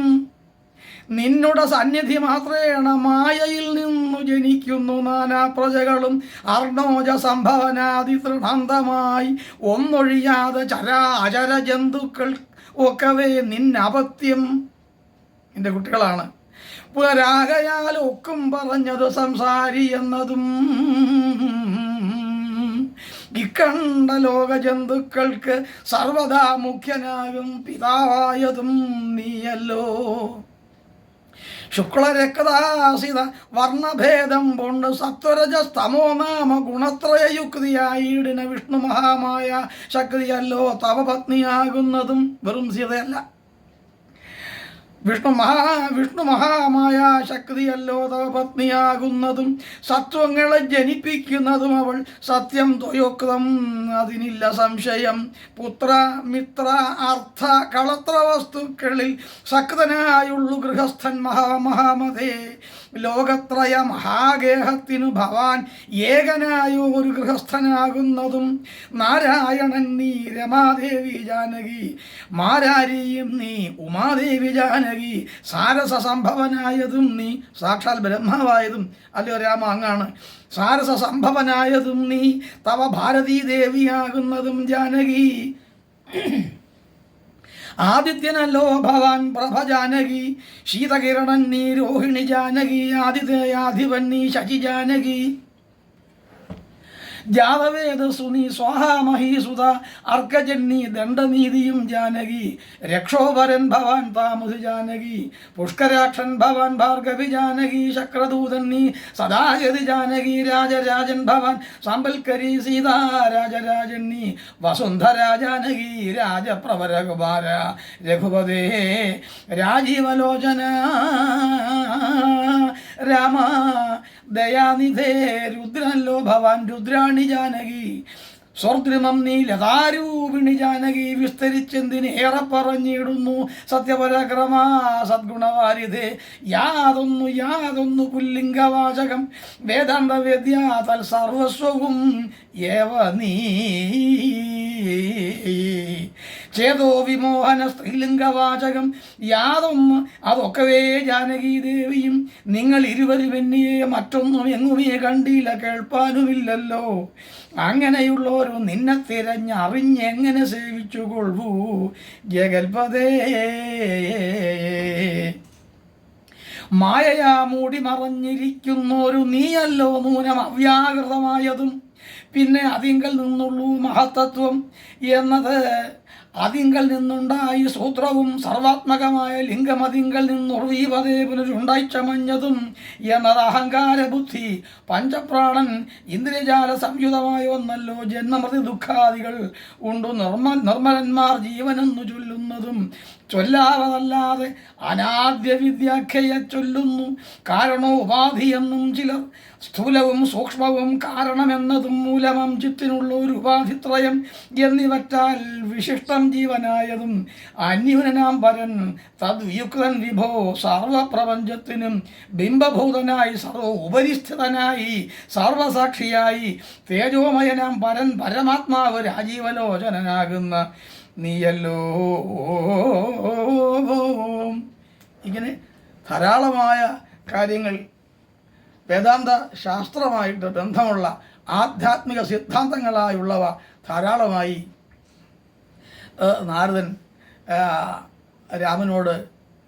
S1: നിന്നുടെ സന്നിധി മാത്രേണ മായയിൽ നിന്നു ജനിക്കുന്നു നാനാ പ്രജകളും അർണോജ സംഭവനാദി തൃണാന്തമായി ഒന്നൊഴിയാതെ ചരാചര ജന്തുക്കൾ ഒക്കവേ നിന്നപത്യം, നിന്റെ കുട്ടികളാണ്. പുനരാകയാൽ ഒക്കും പറഞ്ഞത് സംസാരി എന്നതും ഇക്കണ്ട ലോക ജന്തുക്കൾക്ക് സർവദാ മുഖ്യനാകും പിതാവായതും നീയല്ലോ. ശുക്ലരക്താസിത വർണ്ണഭേദം കൊണ്ട് സത്വരജസ്തമോ നാമ ഗുണത്രയയുക്തിയായിടിന വിഷ്ണു മഹാമായ ശക്തിയല്ലോ തവ പത്നിയാകുന്നതും. വെറും സീതയല്ല, വിഷ്ണു മഹാമായ ശക്തിയല്ലോ തവ പത്നിയാകുന്നതും. സത്വങ്ങളെ ജനിപ്പിക്കുന്നതും അവൾ സത്യം ത്വയോക്തം, അതിനില്ല സംശയം. പുത്ര മിത്ര അർത്ഥ കളത്ര വസ്തുക്കളിൽ സക്തനായുള്ളു ഗൃഹസ്ഥൻ മഹാമഹമതേ. ലോകത്രയ മഹാഗേഹത്തിനു ഭവാൻ ഏകനായോ ഒരു ഗൃഹസ്ഥനാകുന്നതും. നാരായണൻ നീ രമാദേവി ജാനകി, മാരാരിയും നീ ഉമാദേവി ജാനകി. സാരസ സംഭവനായതും നീ, സാക്ഷാൽ ബ്രഹ്മാവായതും അല്ലയോ രാമ അങ്ങാണ്. സാരസ സംഭവനായതും നീ, തവ ഭാരതീ ദേവിയാകുന്നതും ജാനകി. ആദിത്യനല്ലോ ഭവാൻ പ്രഭ ജാനകി, ശീതകിരണൻ നീ രോഹിണി ജാനകി. ആദിത്യയാധിപൻ നീ ശശി ജാനകി. ജാതവേദസു നീ സ്വാഹാമഹീസുത, അർക്കജന്നി ദണ്ഡനീതിയും ജാനകി. രക്ഷോപരൻ ഭവാൻ താമുധി ജാനകി, പുഷ്കരാക്ഷൻ ഭവാൻ ഭാർഗവി ജാനകി. ശക്രദൂതൻ നീ സദാഗതി ജാനകി. രാജരാജൻ ഭവാൻ സാമ്പൽക്കരി സീതാ രാജരാജൻ നീ. വസുന്ധര ജാനകി രാജപ്രവരകുമാര രഘുപതേ. രാജീവലോചന രാമ ദയാനിധേ. രുദ്രനല്ലോ ഭവാൻ രുദ്രാണി ജാനകി. സ്വർദ്രുമം നീ ലതാരൂപിണി ജാനകി. വിസ്തരിച്ചെന്തിനേറെ പറഞ്ഞിടുന്നു സത്യപരാക്രമ സദ്ഗുണവാരിധേ. യാതൊന്നു പുല്ലിംഗവാചകം വേദാന്ത വേദ്യ തൽ സർവസ്വവും ഏവ നീ. ചേതോ വിമോഹന സ്ത്രീലിംഗവാചകം യാതൊന്ന് അതൊക്കവേ ജാനകി ദേവിയും. നിങ്ങൾ ഇരുവരും എന്നിയെ മറ്റൊന്നും എങ്ങുമേ കണ്ടില്ല, കേൾപ്പാനുമില്ലല്ലോ. അങ്ങനെയുള്ളോരു നിന്നെ തിരഞ്ഞറിഞ്ഞെങ്ങനെ സേവിച്ചുകൊള്ളൂ ജഗൽപദേ. മായയാ മൂടി മറഞ്ഞിരിക്കുന്നൊരു നീയല്ലോ നൂനം അവ്യാകൃതമായതും. പിന്നെ അതിങ്കൽ നിന്നുള്ളൂ മഹത്തത്വം എന്നത്. അതിങ്കൽ നിന്നുണ്ടായി സൂത്രവും സർവാത്മകമായ ലിംഗമതിങ്കൽ നിന്നുർവീപതേ പുനരുണ്ടായി ചമഞ്ഞതും എന്നത് അഹങ്കാര ബുദ്ധി പഞ്ചപ്രാണൻ ഇന്ദ്രിയജാല സംയുതമായ ഒന്നല്ലോ. ജന്മമൃതി ദുഃഖാദികൾ ഉണ്ടു നിർമ്മലന്മാർ ജീവനെന്നു ചൊല്ലുന്നതും. ചൊല്ലാവതല്ലാതെ അനാദ്യ വിദ്യാഖ്യയെ ചൊല്ലുന്നു. കാരണോപാധിയെന്നും ചിലർ. സ്ഥൂലവും സൂക്ഷ്മവും കാരണമെന്നതും മൂലമം ചിത്തിനുള്ള ഒരു ഉപാധിത്രയം എന്നിവറ്റാൽ വിശിഷ്ടം ജീവനായതും. അന്യൂനനാം പരൻ തദ്വിയുക്തൻ വിഭോ സർവപ്രപഞ്ചത്തിനും ബിംബഭൂതനായി സർവ ഉപരിസ്ഥിതനായി സർവസാക്ഷിയായി തേജോമയനാം പരൻ പരമാത്മാവ് രാജീവലോചനാകുന്ന നീയല്ലോ. ഇങ്ങനെ ധാരാളമായ കാര്യങ്ങൾ വേദാന്ത ശാസ്ത്രമായിട്ട് ബന്ധമുള്ള ആധ്യാത്മിക സിദ്ധാന്തങ്ങളായുള്ളവ ധാരാളമായി നാരദൻ രാമനോട്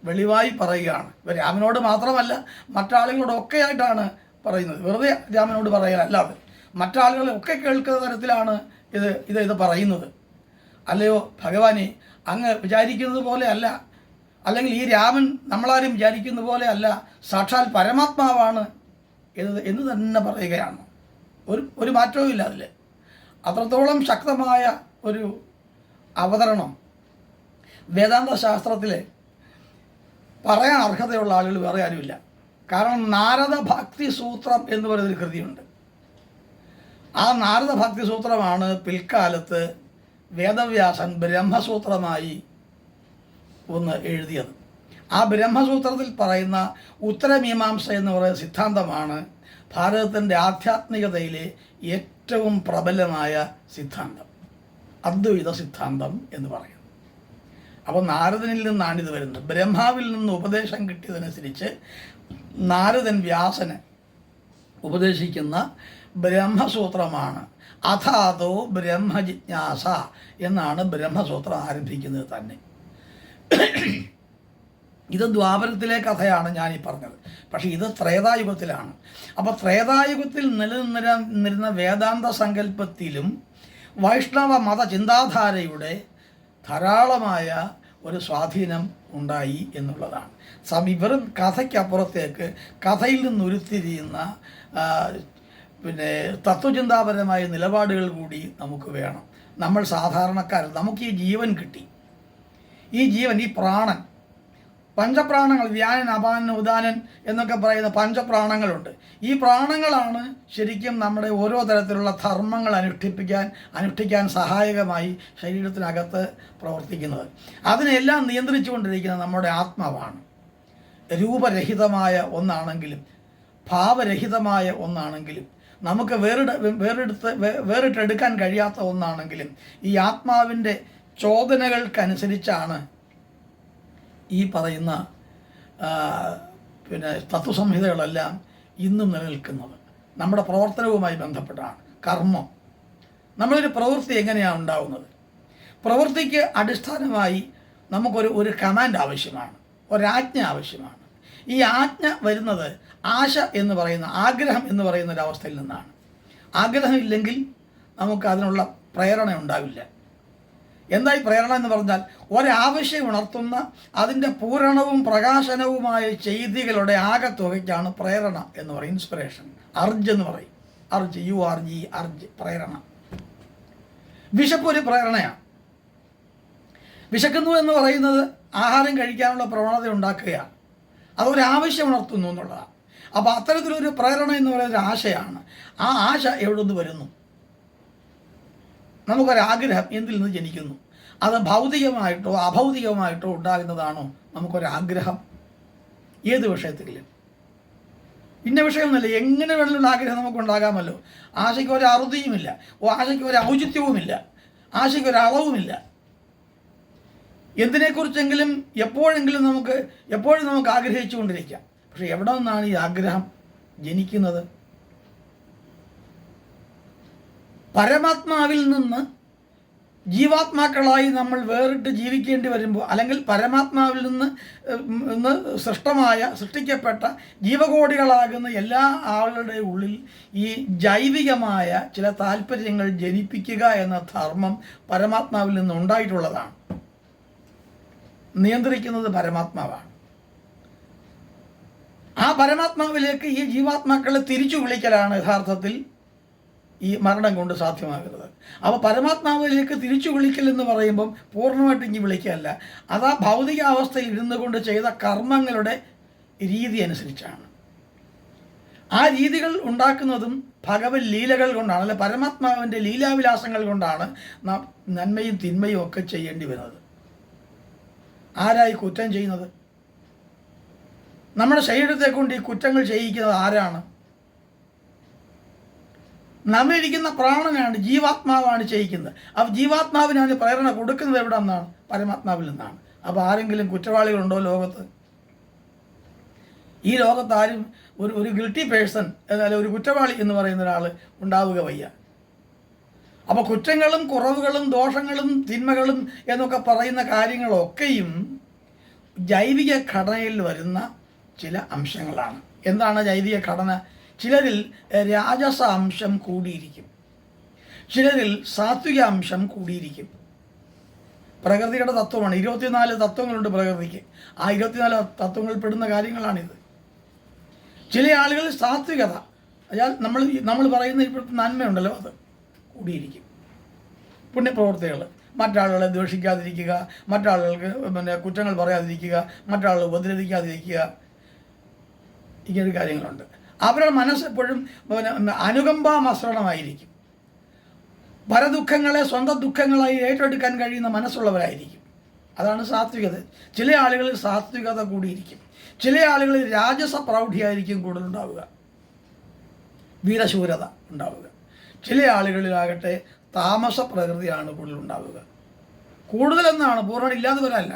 S1: വെളിവായി പറയുകയാണ്. രാമനോട് മാത്രമല്ല മറ്റാളുകളോടൊക്കെ ആയിട്ടാണ് പറയുന്നത്. വെറുതെ രാമനോട് പറയലല്ലാതെ മറ്റാളുകളൊക്കെ കേൾക്കുന്ന തരത്തിലാണ് ഇത് പറയുന്നത്. അല്ലയോ ഭഗവാനെ, അങ്ങ് വിചാരിക്കുന്നത് പോലെ അല്ല, അല്ലെങ്കിൽ ഈ രാമൻ നമ്മളാരും വിചാരിക്കുന്ന പോലെ അല്ല, സാക്ഷാൽ പരമാത്മാവാണ് എന്ന് തന്നെ പറയുകയാണ്. ഒരു മാറ്റവും ഇല്ല അതിൽ. അത്രത്തോളം ശക്തമായ ഒരു അവതരണം വേദാന്ത ശാസ്ത്രത്തിൽ പറയാൻ അർഹതയുള്ള ആളുകൾ വേറെ ആരുമില്ല. കാരണം നാരദ ഭക്തി സൂത്രം എന്ന് പറയുന്നൊരു കൃതിയുണ്ട്. ആ നാരദ ഭക്തി സൂത്രമാണ് പിൽക്കാലത്ത് വേദവ്യാസൻ ബ്രഹ്മസൂത്രമായി ഒന്ന് എഴുതിയത്. ആ ബ്രഹ്മസൂത്രത്തിൽ പറയുന്ന ഉത്തരമീമാംസ എന്ന് പറയുന്ന സിദ്ധാന്തമാണ് ഭാരതത്തിൻ്റെ ആധ്യാത്മികതയിലെ ഏറ്റവും പ്രബലമായ സിദ്ധാന്തം, അദ്വൈത സിദ്ധാന്തം എന്ന് പറയുന്നത്. അപ്പോൾ നാരദനിൽ നിന്നാണ് ഇത് വരുന്നത്. ബ്രഹ്മാവിൽ നിന്ന് ഉപദേശം കിട്ടിയതനുസരിച്ച് നാരദൻ വ്യാസന് ഉപദേശിക്കുന്ന ബ്രഹ്മസൂത്രമാണ്. അഥാതോ ബ്രഹ്മജിജ്ഞാസ എന്നാണ് ബ്രഹ്മസൂത്രം ആരംഭിക്കുന്നത് തന്നെ. ഇത് ദ്വാപരത്തിലെ കഥയാണ് ഞാനീ പറഞ്ഞത്. പക്ഷേ ഇത് ത്രേതായുഗത്തിലാണ്. അപ്പോൾ ത്രേതായുഗത്തിൽ നിലനിന്നിരുന്ന വേദാന്ത സങ്കല്പത്തിലും വൈഷ്ണവ മത ചിന്താധാരയുടെ ധാരാളമായ ഒരു സ്വാധീനം ഉണ്ടായി എന്നുള്ളതാണ്. വെറും കഥയ്ക്കപ്പുറത്തേക്ക് കഥയിൽ നിന്നുരുത്തിരിയുന്ന പിന്നെ തത്വചിന്താപരമായ നിലപാടുകൾ കൂടി നമുക്ക് വേണം. നമ്മൾ സാധാരണക്കാർ, നമുക്ക് ഈ ജീവൻ കിട്ടി. ഈ ജീവൻ, ഈ പ്രാണൻ, പഞ്ചപ്രാണങ്ങൾ, വ്യാനൻ, അപാനൻ, ഉദാനൻ എന്നൊക്കെ പറയുന്ന പഞ്ചപ്രാണങ്ങളുണ്ട്. ഈ പ്രാണങ്ങളാണ് ശരിക്കും നമ്മുടെ ഓരോ തരത്തിലുള്ള ധർമ്മങ്ങൾ അനുഷ്ഠിക്കാൻ സഹായകമായി ശരീരത്തിനകത്ത് പ്രവർത്തിക്കുന്നത്. അതിനെല്ലാം നിയന്ത്രിച്ചുകൊണ്ടിരിക്കുന്നത് നമ്മുടെ ആത്മാവാണ്. രൂപരഹിതമായ ഒന്നാണെങ്കിലും ഭാവരഹിതമായ ഒന്നാണെങ്കിലും നമുക്ക് വേറിട്ടെടുക്കാൻ കഴിയാത്ത ഒന്നാണെങ്കിലും ഈ ആത്മാവിൻ്റെ ചോദനകൾക്കനുസരിച്ചാണ് ഈ പറയുന്ന പിന്നെ തത്വസംഹിതകളെല്ലാം ഇന്നും നിലനിൽക്കുന്നത്. നമ്മുടെ പ്രവർത്തനവുമായി ബന്ധപ്പെട്ടാണ്. കർമ്മം, നമ്മളൊരു പ്രവൃത്തി എങ്ങനെയാണ് ഉണ്ടാവുന്നത്? പ്രവൃത്തിക്ക് അടിസ്ഥാനമായി നമുക്കൊരു കമാൻഡ് ആവശ്യമാണ്, ഒരാജ്ഞ ആവശ്യമാണ്. ഈ ആജ്ഞ വരുന്നത് ആശ എന്ന് പറയുന്ന, ആഗ്രഹം എന്ന് പറയുന്ന ഒരവസ്ഥയിൽ നിന്നാണ്. ആഗ്രഹമില്ലെങ്കിൽ നമുക്ക് അതിനുള്ള പ്രേരണ ഉണ്ടാവില്ല. എന്തായി പ്രേരണ എന്ന് പറഞ്ഞാൽ ഒരാവശ്യം ഉണർത്തുന്ന അതിൻ്റെ പൂരണവും പ്രകാശനവുമായ ചെയ്തികളുടെ ആകത്തുകയ്ക്കാണ് പ്രേരണ എന്ന് പറയും, ഇൻസ്പിറേഷൻ. അർജ് എന്ന് പറയും, അർജ്, URG, അർജ്, പ്രേരണ. വിശപ്പ് ഒരു പ്രേരണയാണ്. വിശക്കുന്നു എന്ന് പറയുന്നത് ആഹാരം കഴിക്കാനുള്ള പ്രവണത ഉണ്ടാക്കുകയാണ്, അതൊരാവശ്യം ഉണർത്തുന്നു എന്നുള്ളതാണ്. അപ്പോൾ അത്തരത്തിലൊരു പ്രേരണ എന്ന് പറയുന്ന ആശയാണ്. ആ ആശ എവിടെ നിന്ന് വരുന്നു? നമുക്കൊരാഗ്രഹം എന്തിൽ നിന്ന് ജനിക്കുന്നു? അത് ഭൗതികമായിട്ടോ അഭൗതികമായിട്ടോ ഉണ്ടാകുന്നതാണോ നമുക്കൊരാഗ്രഹം? ഏത് വിഷയത്തിലും ഇന്ന വിഷയമൊന്നുമില്ല, എങ്ങനെ വേണമെങ്കിലും ആഗ്രഹം നമുക്കുണ്ടാകാമല്ലോ. ആശയ്ക്ക് ഒരു അറുതിയുമില്ല, ആശയ്ക്ക് ഒരു ഔചിത്യവുമില്ല, ആശയ്ക്ക് ഒരു അളവുമില്ല. എന്തിനെക്കുറിച്ചെങ്കിലും എപ്പോഴും നമുക്ക് ആഗ്രഹിച്ചു കൊണ്ടിരിക്കാം. പക്ഷെ എവിടെ നിന്നാണ് ഈ ആഗ്രഹം ജനിക്കുന്നത്? പരമാത്മാവിൽ നിന്ന് ജീവാത്മാക്കളായി നമ്മൾ വേറിട്ട് ജീവിക്കേണ്ടി വരുമ്പോൾ, അല്ലെങ്കിൽ പരമാത്മാവിൽ നിന്ന് സൃഷ്ടിക്കപ്പെട്ട ജീവകോടികളാകുന്ന എല്ലാ ആളുകളുടെ ഉള്ളിൽ ഈ ജൈവികമായ ചില താല്പര്യങ്ങൾ ജനിപ്പിക്കുക എന്ന ധർമ്മം പരമാത്മാവിൽ നിന്ന് ഉണ്ടായിട്ടുള്ളതാണ്. നിയന്ത്രിക്കുന്നത് പരമാത്മാവാണ്. ആ പരമാത്മാവിലേക്ക് ഈ ജീവാത്മാക്കളെ തിരിച്ചു വിളിക്കലാണ് യഥാർത്ഥത്തിൽ ഈ മരണം കൊണ്ട് സാധ്യമാകുന്നത്. അപ്പോൾ പരമാത്മാവിലേക്ക് തിരിച്ചു വിളിക്കൽ എന്ന് പറയുമ്പം പൂർണ്ണമായിട്ട് ഇനി വിളിക്കുകയല്ല, അത് ആ ഭൗതിക അവസ്ഥയിൽ ഇരുന്നു കൊണ്ട് ചെയ്ത കർമ്മങ്ങളുടെ രീതി അനുസരിച്ചാണ്. ആ രീതികൾ ഉണ്ടാക്കുന്നതും ഭഗവത് ലീലകൾ കൊണ്ടാണ്, അല്ലെ പരമാത്മാവിൻ്റെ ലീലാവിലാസങ്ങൾ കൊണ്ടാണ് നാം നന്മയും തിന്മയും ഒക്കെ ചെയ്യേണ്ടി വരുന്നത്. ആരായി കുറ്റം ചെയ്യുന്നത്? നമ്മുടെ ശരീരത്തെ കൊണ്ട് ഈ കുറ്റങ്ങൾ ചെയ്യിക്കുന്നത് ആരാണ്? നമ്മളിരിക്കുന്ന പ്രാണനാണ്, ജീവാത്മാവാണ് ചെയ്യിക്കുന്നത്. അപ്പോൾ ജീവാത്മാവിന് അതിന് പ്രേരണ കൊടുക്കുന്നത് എവിടെ നിന്നാണ്? പരമാത്മാവിൽ നിന്നാണ്. അപ്പോൾ ആരെങ്കിലും കുറ്റവാളികളുണ്ടോ ലോകത്ത്? ഈ ലോകത്ത് ആരും ഒരു ഗിൽറ്റി പേഴ്സൺ, അതായത് ഒരു കുറ്റവാളി എന്ന് പറയുന്ന ഒരാൾ ഉണ്ടാവുക വയ്യ. അപ്പോൾ കുറ്റങ്ങളും കുറവുകളും ദോഷങ്ങളും തിന്മകളും എന്നൊക്കെ പറയുന്ന കാര്യങ്ങളൊക്കെയും ജൈവിക ഘടനയിൽ വരുന്ന ചില അംശങ്ങളാണ്. എന്താണ് ജൈവിക ഘടന? ചിലരിൽ രാജസ അംശം കൂടിയിരിക്കും, ചിലരിൽ സാത്വിക അംശം കൂടിയിരിക്കും. പ്രകൃതിയുടെ തത്വമാണ്. 24 തത്വങ്ങളുണ്ട് പ്രകൃതിക്ക്. ആ 24 തത്വങ്ങൾ പെടുന്ന കാര്യങ്ങളാണിത്. ചില ആളുകൾ സാത്വികത, അയാൾ നമ്മൾ പറയുന്ന ഇപ്പോഴത്തെ നന്മയുണ്ടല്ലോ, അത് കൂടിയിരിക്കും. പുണ്യപ്രവർത്തികൾ, മറ്റാളുകളെ ദ്വേഷിക്കാതിരിക്കുക, മറ്റാളുകൾക്ക് കുറ്റങ്ങൾ പറയാതിരിക്കുക, മറ്റാളുകൾ ഉപദ്രവിക്കാതിരിക്കുക, ഇങ്ങനെ കാര്യങ്ങളുണ്ട്. അവരുടെ മനസ്സെപ്പോഴും അനുകമ്പാമസൃണമായിരിക്കും. പരദുഃഖങ്ങളെ സ്വന്തം ദുഃഖങ്ങളായി ഏറ്റെടുക്കാൻ കഴിയുന്ന മനസ്സുള്ളവരായിരിക്കും. അതാണ് സാത്വികത. ചില ആളുകളിൽ സാത്വികത കൂടിയിരിക്കും, ചില ആളുകളിൽ രാജസ പ്രൗഢിയായിരിക്കും കൂടുതലുണ്ടാവുക, വീരശൂരത ഉണ്ടാവുക. ചില ആളുകളിലാകട്ടെ താമസ പ്രകൃതിയാണ് കൂടുതലുണ്ടാവുക. കൂടുതലെന്നാണ്, പൂർണ്ണ ഇല്ലാതെ വരല്ല.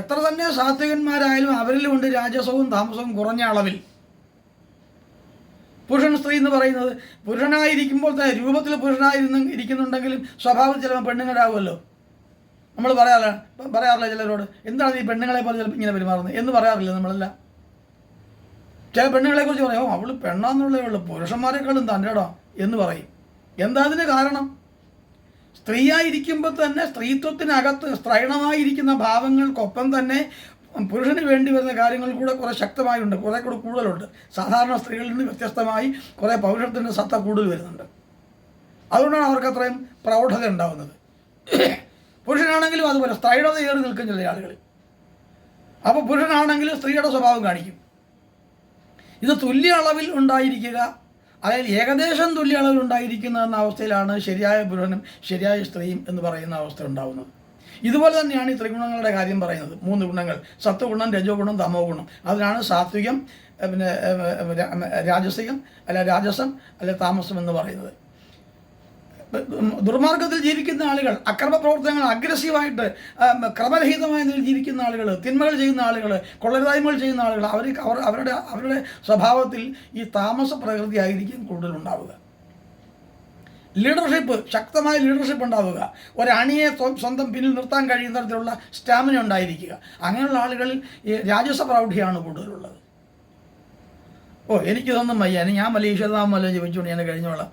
S1: എത്ര തന്നെ സാത്വികന്മാരായാലും അവരിലുമുണ്ട് രാജസവും താമസവും കുറഞ്ഞ അളവിൽ. പുരുഷൻ സ്ത്രീ എന്ന് പറയുന്നത് പുരുഷനായിരിക്കുമ്പോൾ തന്നെ രൂപത്തിൽ ഇരിക്കുന്നുണ്ടെങ്കിലും സ്വഭാവത്തിൽ ചിലപ്പോൾ പെണ്ണുങ്ങളാവുമല്ലോ. നമ്മൾ പറയാറില്ല ചിലരോട്, എന്താണ് ഈ പെണ്ണുങ്ങളെ പോലെ ചിലപ്പോൾ ഇങ്ങനെ പെരുമാറുന്നത് എന്ന് പറയാറില്ല നമ്മളല്ല. ചില പെണ്ണുങ്ങളെ കുറിച്ച് പറയും, അവൾ പെണ്ണാന്നുള്ളേ ഉള്ളൂ, പുരുഷന്മാരെക്കാളും തന്നെടാ എന്ന് പറയും. എന്താ അതിന് കാരണം? സ്ത്രീയായിരിക്കുമ്പോൾ തന്നെ സ്ത്രീത്വത്തിനകത്ത് സ്ത്രൈണമായിരിക്കുന്ന ഭാവങ്ങൾക്കൊപ്പം തന്നെ പുരുഷന് വേണ്ടി വരുന്ന കാര്യങ്ങൾ കൂടെ കുറേ ശക്തമായുണ്ട്, കുറേ കൂടെ കൂടുതലുണ്ട്. സാധാരണ സ്ത്രീകളിൽ നിന്ന് വ്യത്യസ്തമായി കുറേ പൗരുഷത്തിൻ്റെ സത്ത കൂടുതൽ വരുന്നുണ്ട്. അതുകൊണ്ടാണ് അവർക്ക് അത്രയും പ്രൗഢത ഉണ്ടാകുന്നത്. പുരുഷനാണെങ്കിലും അതുപോലെ സ്ത്രൈണത ഏറി നിൽക്കും ചില ആളുകൾ. അപ്പോൾ പുരുഷനാണെങ്കിലും സ്ത്രീയുടെ സ്വഭാവം കാണിക്കും. ഇത് തുല്യ അളവിൽ ഉണ്ടായിരിക്കുക, അതായത് ഏകദേശം തുല്യ അളവിൽ ഉണ്ടായിരിക്കുന്ന എന്ന അവസ്ഥയിലാണ് ശരിയായ പുരുഷനും ശരിയായ സ്ത്രീയും എന്ന് പറയുന്ന അവസ്ഥ ഉണ്ടാകുന്നത്. ഇതുപോലെ തന്നെയാണ് ഈ ത്രിഗുണങ്ങളുടെ കാര്യം പറയുന്നത്. 3 ഗുണങ്ങൾ, സത്വഗുണം, രജോ ഗുണം, തമോ ഗുണം. അതിനാണ് സാത്വികം, പിന്നെ രാജസികം രാജസം അല്ലെ താമസം എന്ന് പറയുന്നത്. ദുർമാർഗത്തിൽ ജീവിക്കുന്ന ആളുകൾ, അക്രമ പ്രവർത്തനങ്ങൾ അഗ്രസീവായിട്ട് ക്രമരഹിതമായ നിലയിൽ ജീവിക്കുന്ന ആളുകൾ, തിന്മകൾ ചെയ്യുന്ന ആളുകൾ, കൊള്ളരുതായ്മകൾ ചെയ്യുന്ന ആളുകൾ, അവരുടെ സ്വഭാവത്തിൽ ഈ താമസ പ്രകൃതി ആയിരിക്കും കൂടുതലുണ്ടാവുക. ലീഡർഷിപ്പ്, ശക്തമായ ലീഡർഷിപ്പ് ഉണ്ടാവുക, ഒരണിയെ സ്വന്തം പിന്നിൽ നിർത്താൻ കഴിയുന്ന തരത്തിലുള്ള സ്റ്റാമിന ഉണ്ടായിരിക്കുക. അങ്ങനെയുള്ള ആളുകളിൽ ഈ രാജസ പ്രൗഢിയാണ് കൂടുതലുള്ളത്. എനിക്കിതൊന്നും വയ്യ, ഞാൻ മലേഷ്യതാമല്ല ജീവിച്ചുകൊണ്ട് ഞാൻ കഴിഞ്ഞോളാം,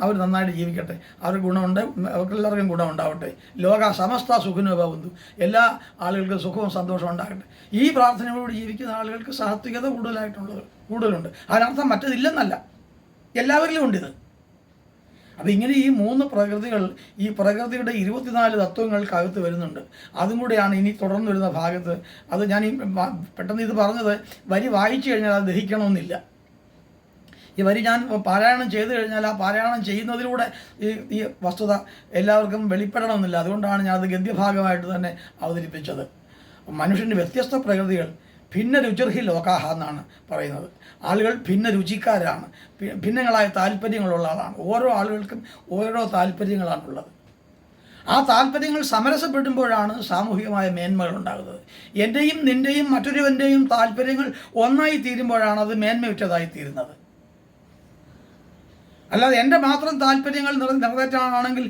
S1: അവർ നന്നായിട്ട് ജീവിക്കട്ടെ, അവർക്ക് ഗുണമുണ്ട്, അവർക്കെല്ലാവർക്കും ഗുണമുണ്ടാവട്ടെ, ലോക സമസ്ത സുഖിനോ ഭവന്തു, എല്ലാ ആളുകൾക്കും സുഖവും സന്തോഷവും ഉണ്ടാകട്ടെ. ഈ പ്രാർത്ഥനയോട് ജീവിക്കുന്ന ആളുകൾക്ക് സാത്വികത കൂടുതലുണ്ട്. അതിനർത്ഥം മറ്റതില്ലെന്നല്ല, എല്ലാവരിലും ഉണ്ടിത്. അപ്പോൾ ഇങ്ങനെ ഈ 3 പ്രകൃതികൾ, ഈ പ്രകൃതിയുടെ 24 തത്വങ്ങൾക്കകത്ത് വരുന്നുണ്ട്. അതും കൂടെയാണ് ഇനി തുടർന്ന് വരുന്ന ഭാഗത്ത്. അത് ഞാൻ പെട്ടെന്ന് ഇത് പറഞ്ഞത് വരി വായിച്ചു കഴിഞ്ഞാൽ അത് ദഹിക്കണമെന്നില്ല. ഈ വരി ഞാൻ പാരായണം ചെയ്തു കഴിഞ്ഞാൽ ആ പാരായണം ചെയ്യുന്നതിലൂടെ ഈ വസ്തുത എല്ലാവർക്കും വെളിപ്പെടണമെന്നില്ല. അതുകൊണ്ടാണ് ഞാനത് ഗദ്യഭാഗമായിട്ട് തന്നെ അവതരിപ്പിച്ചത്. മനുഷ്യൻ്റെ വ്യത്യസ്ത പ്രകൃതികൾ, ഭിന്ന രുചിർഹി ലോകാഹ എന്നാണ് പറയുന്നത്. ആളുകൾ ഭിന്ന രുചിക്കാരാണ്, ഭിന്നങ്ങളായ താല്പര്യങ്ങളുള്ള ആളാണ്. ഓരോ ആളുകൾക്കും ഓരോ താല്പര്യങ്ങളാണുള്ളത്. ആ താല്പര്യങ്ങൾ സമരസപ്പെടുമ്പോഴാണ് സാമൂഹികമായ മേന്മകൾ ഉണ്ടാകുന്നത്. എൻ്റെയും നിൻ്റെയും മറ്റൊരുവൻ്റെയും താല്പര്യങ്ങൾ ഒന്നായി തീരുമ്പോഴാണ് അത് മേന്മയുറ്റതായി തീരുന്നത്. അല്ലാതെ എൻ്റെ മാത്രം താല്പര്യങ്ങൾ നിറവേറ്റാനാണെങ്കിൽ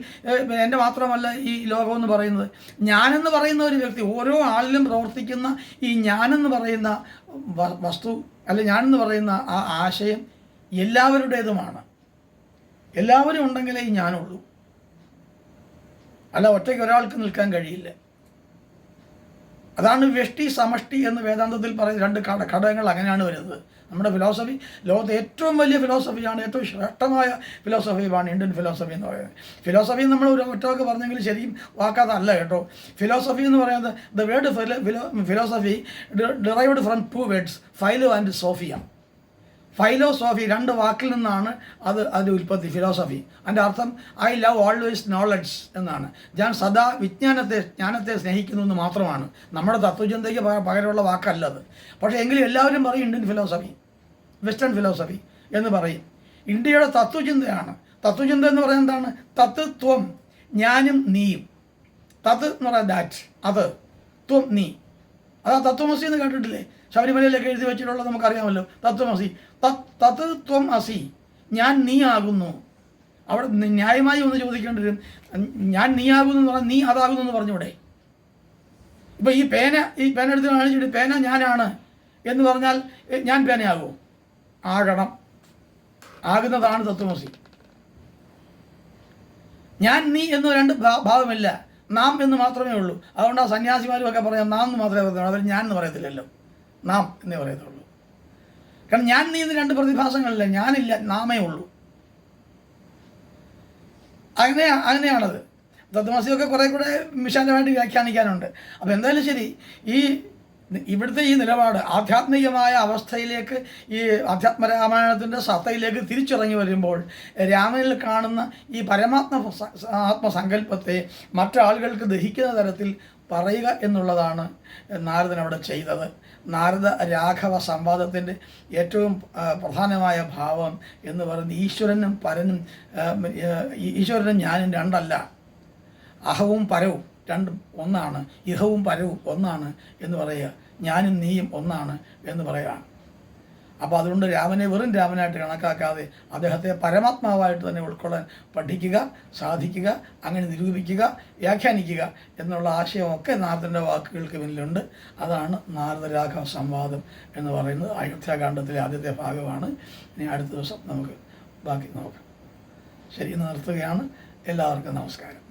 S1: എൻ്റെ മാത്രമല്ല ഈ ലോകമെന്ന് പറയുന്നത്. ഞാനെന്ന് പറയുന്ന ഒരു വ്യക്തി, ഓരോ ആളിലും പ്രവർത്തിക്കുന്ന ഈ ഞാനെന്ന് പറയുന്ന വസ്തു ഞാനെന്ന് പറയുന്ന ആ ആശയം എല്ലാവരുടേതുമാണ്. എല്ലാവരും ഉണ്ടെങ്കിലേ ഈ ഞാനുള്ളൂ, അല്ല ഒറ്റയ്ക്ക് ഒരാൾക്ക് നിൽക്കാൻ കഴിയില്ല. അതാണ് വ്യഷ്ടി സമഷ്ടി എന്ന് വേദാന്തത്തിൽ പറയുന്ന 2 ഘടകങ്ങൾ അങ്ങനെയാണ് വരുന്നത്. നമ്മുടെ ഫിലോസഫി ലോകത്തെ ഏറ്റവും വലിയ ഫിലോസഫിയാണ്, ഏറ്റവും ശ്രേഷ്ഠമായ ഫിലോസഫിയാണ് ഇന്ത്യൻ ഫിലോസഫി എന്ന് പറയുന്നത്. ഫിലോസഫി നമ്മൾ ഒരു ഒറ്റവാക്ക് പറഞ്ഞെങ്കിൽ ശരിയും വാക്കാതല്ല കേട്ടോ. ഫിലോസഫി എന്ന് പറയുന്നത് the word philosophy derived from 2 words, philo and sophia. Philosophy 2 വാക്കിൽ നിന്നാണ് അതിൻ്റെ ഉൽപ്പത്തി. ഫിലോസഫി അതിൻ്റെ അർത്ഥം ഐ ലവ് ഓൾവേസ് നോളജ് എന്നാണ്. ഞാൻ സദാ ജ്ഞാനത്തെ സ്നേഹിക്കുന്നു എന്ന് മാത്രമാണ്. നമ്മുടെ തത്വചിന്തയ്ക്ക് പകരമുള്ള വാക്കല്ല അത്. പക്ഷേ എങ്കിലും എല്ലാവരും പറയും ഇന്ത്യൻ ഫിലോസഫി, വെസ്റ്റേൺ ഫിലോസഫി എന്ന് പറയും. ഇന്ത്യയുടെ തത്വചിന്തയാണ്. തത്വചിന്ത എന്ന് പറയുന്നത് എന്താണ്? തത്വം, ഞാനും നീയും. തത് എന്ന് പറയുന്നത് ദാറ്റ്, അത്, ത്വം നീ. അതാ തത്വമസി എന്ന് കേട്ടിട്ടില്ലേ? ശബരിമലയിലൊക്കെ എഴുതി വെച്ചിട്ടുള്ളത് നമുക്കറിയാമല്ലോ. തത്വമസി, തത് ത്വം അസി, ഞാൻ നീ ആകുന്നു. അവിടെ ന്യായമായി ഒന്ന് ചോദിക്കേണ്ടി വരും, ഞാൻ നീ ആകുന്നു എന്ന് പറഞ്ഞാൽ നീ അതാകുന്നു എന്ന് പറഞ്ഞൂടെ? ഇപ്പം ഈ പേന എടുത്ത് കാണിച്ചിട്ട് പേന ഞാനാണ് എന്ന് പറഞ്ഞാൽ ഞാൻ പേനയാകുമോ? ആകണം. ആകുന്നതാണ് തത്വമസി. ഞാൻ നീ എന്ന് 2 ഭാവമില്ല, നാം എന്ന് മാത്രമേ ഉള്ളൂ. അതുകൊണ്ട് ആ സന്യാസിമാരും ഒക്കെ പറയാം നാം എന്ന് മാത്രമേ പറയത്തുള്ളൂ, അവർ ഞാൻ എന്ന് പറയത്തില്ലല്ലോ, നാം എന്നേ പറയത്തുള്ളൂ. കാരണം ഞാൻ നീ എന്ന് 2 പ്രതിഭാസങ്ങളില്ല, ഞാനില്ല, നാമേ ഉള്ളൂ. അങ്ങനെയാണത്. തത്വമസിയൊക്കെ കുറേ കൂടെ വിശാലമായിട്ട് വ്യാഖ്യാനിക്കാനുണ്ട്. അപ്പോൾ എന്തായാലും ശരി, ഈ ഇവിടുത്തെ ഈ നിലപാട് ആധ്യാത്മികമായ അവസ്ഥയിലേക്ക്, ഈ അധ്യാത്മരാമായണത്തിൻ്റെ സത്തയിലേക്ക് തിരിച്ചിറങ്ങി വരുമ്പോൾ രാമനിൽ കാണുന്ന ഈ ആത്മസങ്കല്പത്തെ മറ്റാളുകൾക്ക് ദഹിക്കുന്ന തരത്തിൽ പറയുക എന്നുള്ളതാണ് നാരദൻ അവിടെ ചെയ്തത്. നാരദ രാഘവ സംവാദത്തിൻ്റെ ഏറ്റവും പ്രധാനമായ ഭാവം എന്ന് പറയുന്നത് ഈശ്വരനും പരനും, ഈശ്വരനും ഞാനും രണ്ടല്ല, അഹവും പരവും രണ്ടും ഒന്നാണ്, ഇഹവും പരവും ഒന്നാണ് എന്ന് പറയുക, ഞാനും നീയും ഒന്നാണ് എന്ന് പറയുകയാണ്. അപ്പോൾ അതുകൊണ്ട് രാമനെ വെറും രാമനായിട്ട് കണക്കാക്കാതെ അദ്ദേഹത്തെ പരമാത്മാവായിട്ട് തന്നെ ഉൾക്കൊള്ളാൻ പഠിക്കുക, സാധിക്കുക, അങ്ങനെ നിരൂപിക്കുക, വ്യാഖ്യാനിക്കുക എന്നുള്ള ആശയമൊക്കെ നാരദൻ്റെ വാക്കുകൾക്ക് പിന്നിലുണ്ട്. അതാണ് നാരദ രാഘവ സംവാദം എന്ന് പറയുന്നത്. അയോധ്യാകാണ്ഡത്തിലെ ആദ്യത്തെ ഭാഗമാണ്. ഇനി അടുത്ത ദിവസം നമുക്ക് ബാക്കി നോക്കാം. ശരി, ഇന്ന് നിർത്തുകയാണ്. എല്ലാവർക്കും നമസ്കാരം.